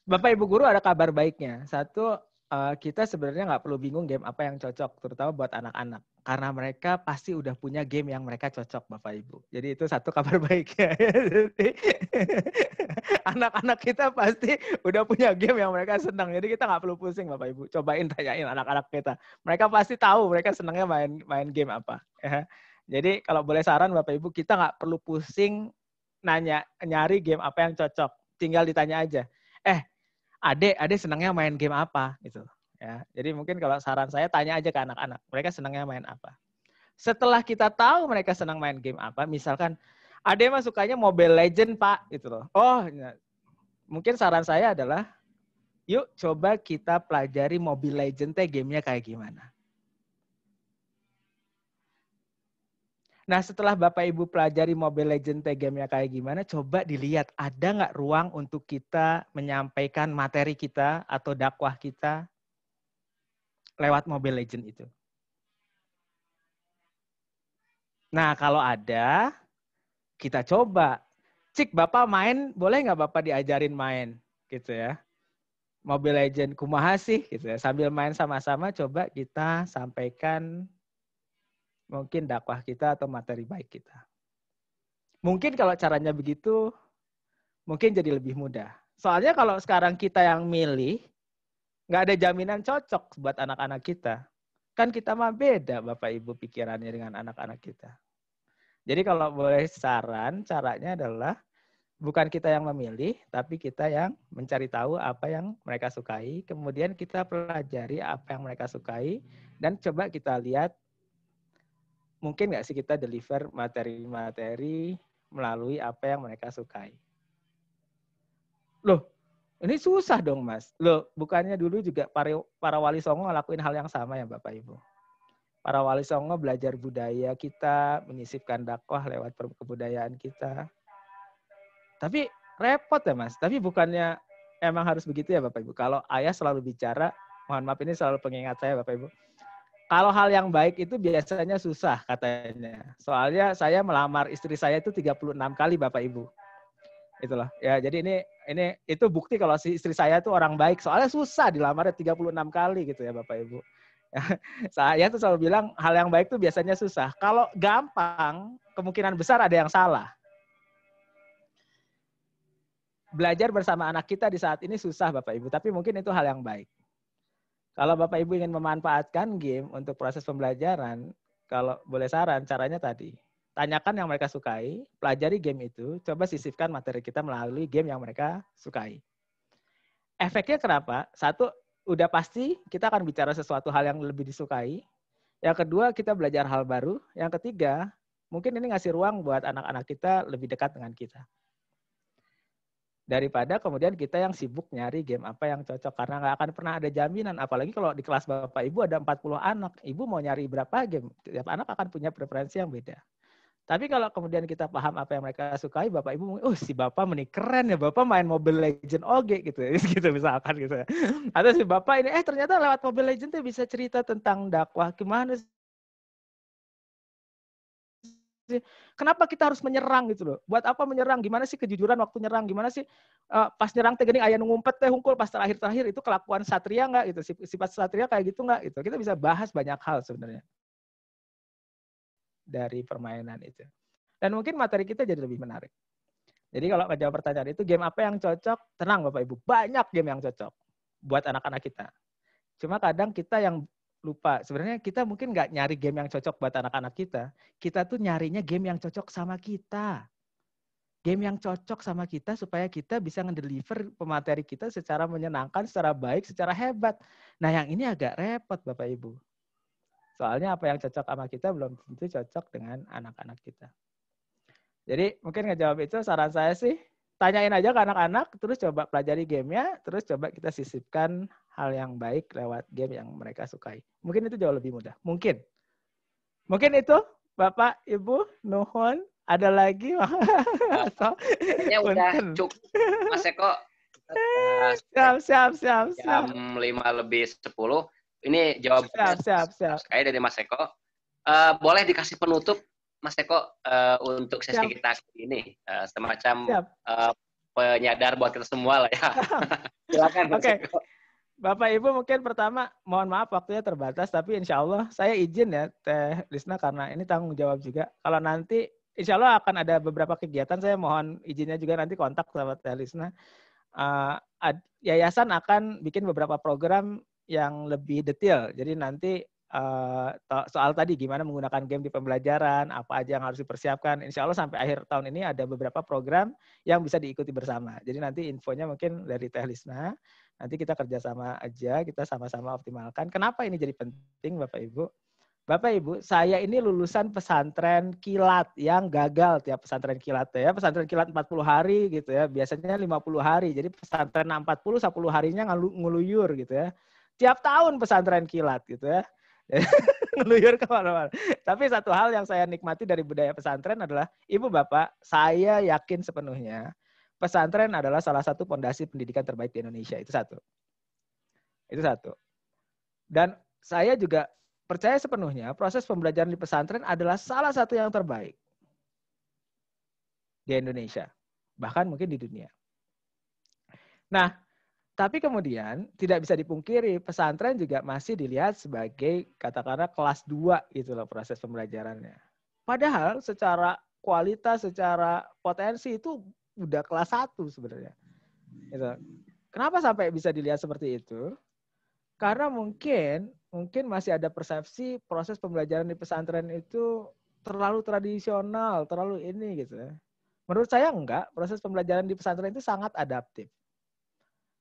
Bapak Ibu Guru ada kabar baiknya. Satu, kita sebenarnya nggak perlu bingung game apa yang cocok, terutama buat anak-anak. Karena mereka pasti udah punya game yang mereka cocok, Bapak Ibu. Jadi itu satu kabar baiknya. Anak-anak kita pasti udah punya game yang mereka senang. Jadi kita nggak perlu pusing, Bapak Ibu. Cobain tanyain anak-anak kita. Mereka pasti tahu mereka senangnya main game apa. Ya. Jadi kalau boleh saran Bapak Ibu, kita nggak perlu pusing nyari game apa yang cocok. Tinggal ditanya aja. Adek senangnya main game apa gitu ya. Jadi mungkin kalau saran saya tanya aja ke anak-anak, mereka senangnya main apa. Setelah kita tahu mereka senang main game apa, misalkan adek mah sukanya Mobile Legend Pak gitu loh. Oh, ya. Mungkin saran saya adalah yuk coba kita pelajari Mobile Legend gamenya kayak gimana. Nah, setelah Bapak Ibu pelajari Mobile Legends gamenya kayak gimana, coba dilihat ada nggak ruang untuk kita menyampaikan materi kita atau dakwah kita lewat Mobile Legends itu. Nah, kalau ada, kita coba. Cik, Bapak main, boleh nggak Bapak diajarin main? Gitu ya. Mobile Legends kumaha sih? Gitu ya. Sambil main sama-sama, coba kita sampaikan mungkin dakwah kita atau materi baik kita. Mungkin kalau caranya begitu, mungkin jadi lebih mudah. Soalnya kalau sekarang kita yang milih, nggak ada jaminan cocok buat anak-anak kita. Kan kita mah beda Bapak Ibu pikirannya dengan anak-anak kita. Jadi kalau boleh saran, caranya adalah bukan kita yang memilih, tapi kita yang mencari tahu apa yang mereka sukai, kemudian kita pelajari apa yang mereka sukai, dan coba kita lihat mungkin nggak sih kita deliver materi-materi melalui apa yang mereka sukai. Loh, ini susah dong Mas. Loh, bukannya dulu juga para wali songo ngelakuin hal yang sama ya Bapak Ibu. Para wali songo belajar budaya kita, menyisipkan dakwah lewat kebudayaan kita. Tapi repot ya Mas. Tapi bukannya emang harus begitu ya Bapak Ibu. Kalau ayah selalu bicara, mohon maaf ini selalu pengingat saya Bapak Ibu. Kalau hal yang baik itu biasanya susah katanya. Soalnya saya melamar istri saya itu 36 kali Bapak Ibu. Itulah. Ya, jadi ini itu bukti kalau si istri saya itu orang baik. Soalnya susah dilamarnya 36 kali gitu ya Bapak Ibu. Ya, saya tuh selalu bilang hal yang baik itu biasanya susah. Kalau gampang, kemungkinan besar ada yang salah. Belajar bersama anak kita di saat ini susah Bapak Ibu, tapi mungkin itu hal yang baik. Kalau Bapak Ibu ingin memanfaatkan game untuk proses pembelajaran, kalau boleh saran, caranya tadi. Tanyakan yang mereka sukai, pelajari game itu, coba sisipkan materi kita melalui game yang mereka sukai. Efeknya kenapa? Satu, udah pasti kita akan bicara sesuatu hal yang lebih disukai, Yang kedua, kita belajar hal baru. Yang ketiga, mungkin ini ngasih ruang buat anak-anak kita lebih dekat dengan kita. Daripada kemudian kita yang sibuk nyari game apa yang cocok. Karena nggak akan pernah ada jaminan. Apalagi kalau di kelas Bapak Ibu ada 40 anak. Ibu mau nyari berapa game. Tiap anak akan punya preferensi yang beda. Tapi kalau kemudian kita paham apa yang mereka sukai, Bapak Ibu mungkin, si Bapak meni keren ya, Bapak main Mobile Legend oge gitu, gitu misalkan gitu. Atau si Bapak ini, ternyata lewat Mobile Legend tuh bisa cerita tentang dakwah, gimana sih? Kenapa kita harus menyerang gitu loh? Buat apa menyerang? Gimana sih kejujuran waktu nyerang? Gimana sih pas nyerang teh gini ayah ngumpet teh hungkul pas terakhir itu kelakuan satria nggak gitu? Sifat satria kayak gitu nggak gitu? Kita bisa bahas banyak hal sebenarnya dari permainan itu. Dan mungkin materi kita jadi lebih menarik. Jadi kalau menjawab pertanyaan itu, game apa yang cocok? Tenang Bapak Ibu, banyak game yang cocok buat anak-anak kita. Cuma kadang kita yang lupa. Sebenarnya kita mungkin nggak nyari game yang cocok buat anak-anak kita. Kita tuh nyarinya game yang cocok sama kita. Game yang cocok sama kita supaya kita bisa ngedeliver pemateri kita secara menyenangkan, secara baik, secara hebat. Nah yang ini agak repot Bapak Ibu. Soalnya apa yang cocok sama kita belum tentu cocok dengan anak-anak kita. Jadi mungkin ngejawab itu saran saya sih, tanyain aja ke anak-anak, terus coba pelajari gamenya, terus coba kita sisipkan hal yang baik lewat game yang mereka sukai. Mungkin itu jauh lebih mudah. Mungkin. Mungkin itu Bapak, Ibu, nuhun. Ada lagi? Kayaknya udah cukup, Mas Eko. Siap. Jam 5:50. Ini jawabannya Siap. sekali dari Mas Eko. Boleh dikasih penutup, Mas Eko, untuk sesi kita ini. Semacam penyadar buat kita semua lah ya. Silakan, Mas Eko. Bapak Ibu mungkin pertama mohon maaf waktunya terbatas, tapi insya Allah saya izin ya Teh Lisna karena ini tanggung jawab juga. Kalau nanti insya Allah akan ada beberapa kegiatan, saya mohon izinnya juga nanti kontak sama Teh Lisna. Yayasan akan bikin beberapa program yang lebih detail. Jadi nanti soal tadi gimana menggunakan game di pembelajaran, apa aja yang harus dipersiapkan. Insya Allah sampai akhir tahun ini ada beberapa program yang bisa diikuti bersama. Jadi nanti infonya mungkin dari Teh Lisna. Nanti kita kerjasama aja, kita sama-sama optimalkan. Kenapa ini jadi penting Bapak Ibu? Bapak Ibu, saya ini lulusan pesantren kilat yang gagal tiap pesantren kilat ya. Pesantren kilat 40 hari gitu ya. Biasanya 50 hari. Jadi pesantren 40, 10 harinya ngeluyur gitu ya. Tiap tahun pesantren kilat gitu ya. Ngeluyur kemana-mana. Tapi satu hal yang saya nikmati dari budaya pesantren adalah, Ibu Bapak, saya yakin sepenuhnya pesantren adalah salah satu fondasi pendidikan terbaik di Indonesia. Itu satu. Dan saya juga percaya sepenuhnya proses pembelajaran di pesantren adalah salah satu yang terbaik di Indonesia. Bahkan mungkin di dunia. Nah, tapi kemudian tidak bisa dipungkiri pesantren juga masih dilihat sebagai katakanlah kelas 2 gitu loh proses pembelajarannya. Padahal secara kualitas, secara potensi itu udah kelas 1 sebenarnya. Gitu. Kenapa sampai bisa dilihat seperti itu? Karena mungkin masih ada persepsi proses pembelajaran di pesantren itu terlalu tradisional, terlalu ini gitu. Menurut saya enggak, proses pembelajaran di pesantren itu sangat adaptif.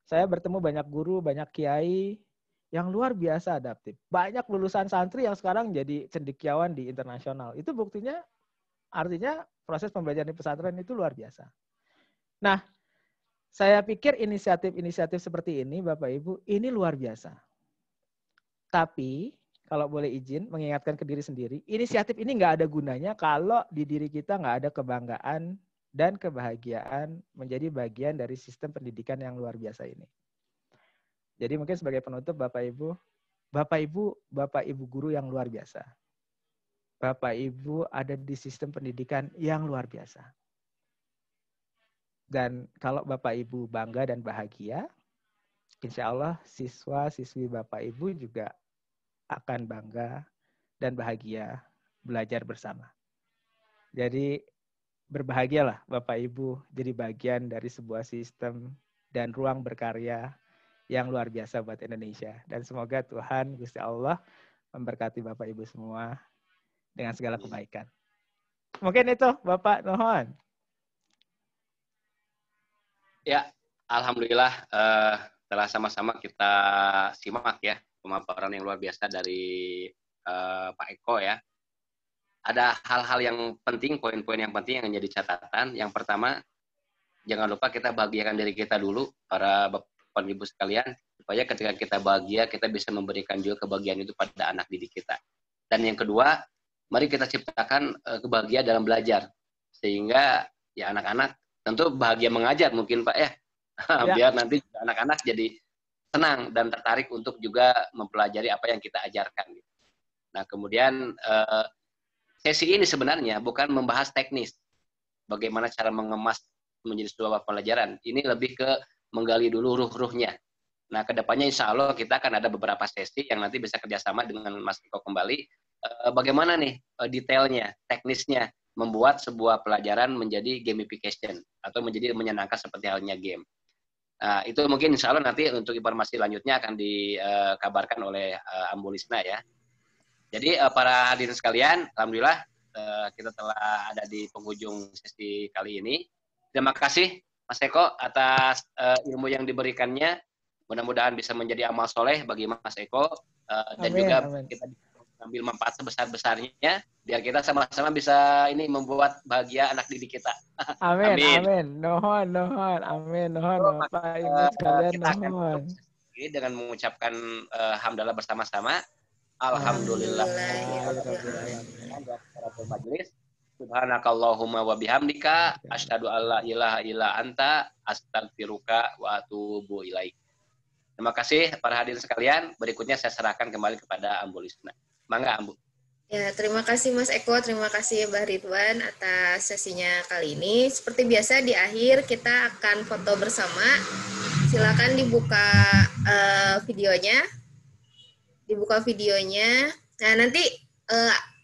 Saya bertemu banyak guru, banyak kiai yang luar biasa adaptif. Banyak lulusan santri yang sekarang jadi cendekiawan di internasional. Itu buktinya, artinya proses pembelajaran di pesantren itu luar biasa. Nah, saya pikir inisiatif-inisiatif seperti ini, Bapak Ibu, ini luar biasa. Tapi, kalau boleh izin, mengingatkan ke diri sendiri, inisiatif ini nggak ada gunanya kalau di diri kita nggak ada kebanggaan dan kebahagiaan menjadi bagian dari sistem pendidikan yang luar biasa ini. Jadi mungkin sebagai penutup, Bapak Ibu guru yang luar biasa. Bapak Ibu ada di sistem pendidikan yang luar biasa. Dan kalau Bapak Ibu bangga dan bahagia, insya Allah siswa-siswi Bapak Ibu juga akan bangga dan bahagia belajar bersama. Jadi berbahagialah Bapak Ibu jadi bagian dari sebuah sistem dan ruang berkarya yang luar biasa buat Indonesia. Dan semoga Tuhan, Gusti Allah, memberkati Bapak Ibu semua dengan segala kebaikan. Mungkin itu Bapak, nuhun. Ya, alhamdulillah telah sama-sama kita simak ya pemaparan yang luar biasa dari Pak Eko ya. Ada hal-hal yang penting, poin-poin yang penting yang menjadi catatan. Yang pertama, jangan lupa kita bahagiakan diri kita dulu, para Bapak Ibu sekalian, supaya ketika kita bahagia, kita bisa memberikan juga kebahagiaan itu pada anak didik kita. Dan yang kedua, mari kita ciptakan kebahagiaan dalam belajar. Sehingga ya anak-anak tentu bahagia mengajar mungkin Pak ya. Biar nanti anak-anak jadi senang dan tertarik untuk juga mempelajari apa yang kita ajarkan. Nah, kemudian sesi ini sebenarnya bukan membahas teknis, bagaimana cara mengemas menjadi sebuah pelajaran. Ini lebih ke menggali dulu ruh-ruhnya. Nah, kedepannya insya Allah kita akan ada beberapa sesi yang nanti bisa kerjasama dengan Mas Eko kembali. Bagaimana nih detailnya, teknisnya, membuat sebuah pelajaran menjadi gamification atau menjadi menyenangkan seperti halnya game. Nah, itu mungkin insya Allah nanti untuk informasi lanjutnya akan dikabarkan oleh Ambu Lisna ya. Jadi para hadirin sekalian, alhamdulillah kita telah ada di penghujung sesi kali ini. Terima kasih Mas Eko atas ilmu yang diberikannya. Mudah-mudahan bisa menjadi amal soleh bagi Mas Eko dan juga kita ambil manfaat sebesar-besarnya biar kita sama-sama bisa ini membuat bahagia anak didik kita. Amin, amin. Nuhun, amin, nuhun Bapak Ibu sekalian, nuhun. Dengan mengucapkan hamdalah bersama-sama. Alhamdulillah. Majelis. Subhanakallahumma wa bihamdika asyhadu alla ilaha illa anta astaghfiruka wa atubu ilaik. Terima kasih para hadirin sekalian. Berikutnya saya serahkan kembali kepada Ambu Lisna. Mangga Ambu. Ya, terima kasih Mas Eko, terima kasih Mbak Ridwan atas sesinya kali ini. Seperti biasa di akhir kita akan foto bersama. Silakan dibuka videonya. Dibuka videonya. Nah, nanti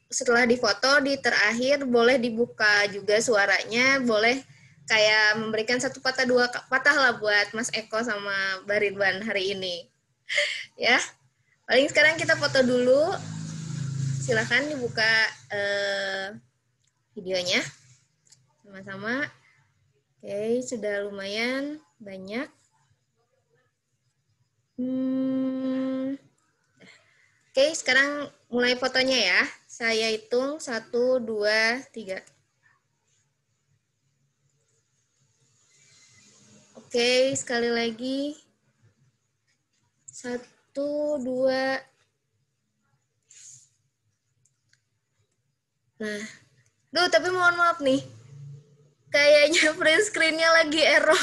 setelah difoto di terakhir boleh dibuka juga suaranya, boleh kayak memberikan satu patah dua patah lah buat Mas Eko sama Mbak Ridwan hari ini. Ya. Paling sekarang kita foto dulu. Silakan dibuka videonya sama-sama. Oke, sudah lumayan banyak. Oke, sekarang mulai fotonya ya. Saya hitung 1, 2, 3. Oke, sekali lagi. 1, 2. Nah, tapi mohon maaf nih. Kayaknya print screen-nya lagi error.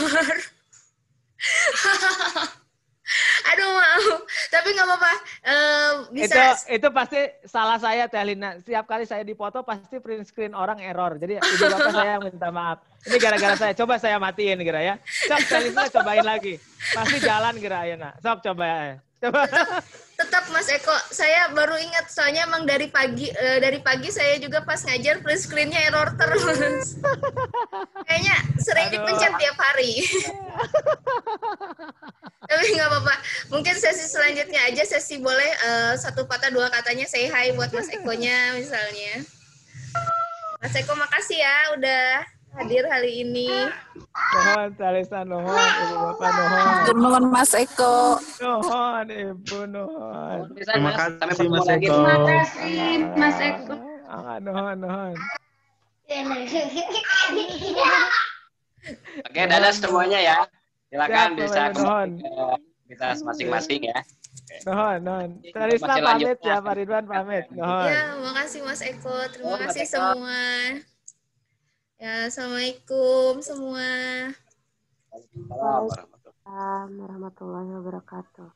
Aduh, maaf. Tapi nggak apa-apa. Bisa. Itu pasti salah saya, Teh Lina. Setiap kali saya dipoto pasti print screen orang error. Jadi ibu bapak saya minta maaf. Ini gara-gara saya. Coba saya matiin, Gira ya. Sok, Teh Lina cobain lagi. Pasti jalan, Gira ya. Sok, coba ya. Coba. Tetap Mas Eko, saya baru ingat soalnya emang dari pagi saya juga pas ngajar print screen-nya error terus. Kayaknya sering dipencet tiap hari. Tapi nggak apa-apa. Mungkin sesi selanjutnya aja sesi boleh satu patah dua katanya say hi buat Mas Eko-nya misalnya. Mas Eko makasih ya udah hadir hari ini. Nuhun, Talisa, nuhun, Ibu Bapak, nuhun. Nuhun Mas Eko. Nuhun, Ibu, nuhun. Terima kasih Mas Eko. Terima kasih Mas Eko. Nuhun. Oke, dadah semuanya ya. Silakan bisa kita masing-masing ya. Nuhun. Talisa pamit ya, Pak Ridwan pamit. Nuhun. Ya, makasih Mas Eko. Terima kasih semua. Ya, Assalamualaikum semua. Waalaikumsalam Warahmatullahi wabarakatuh.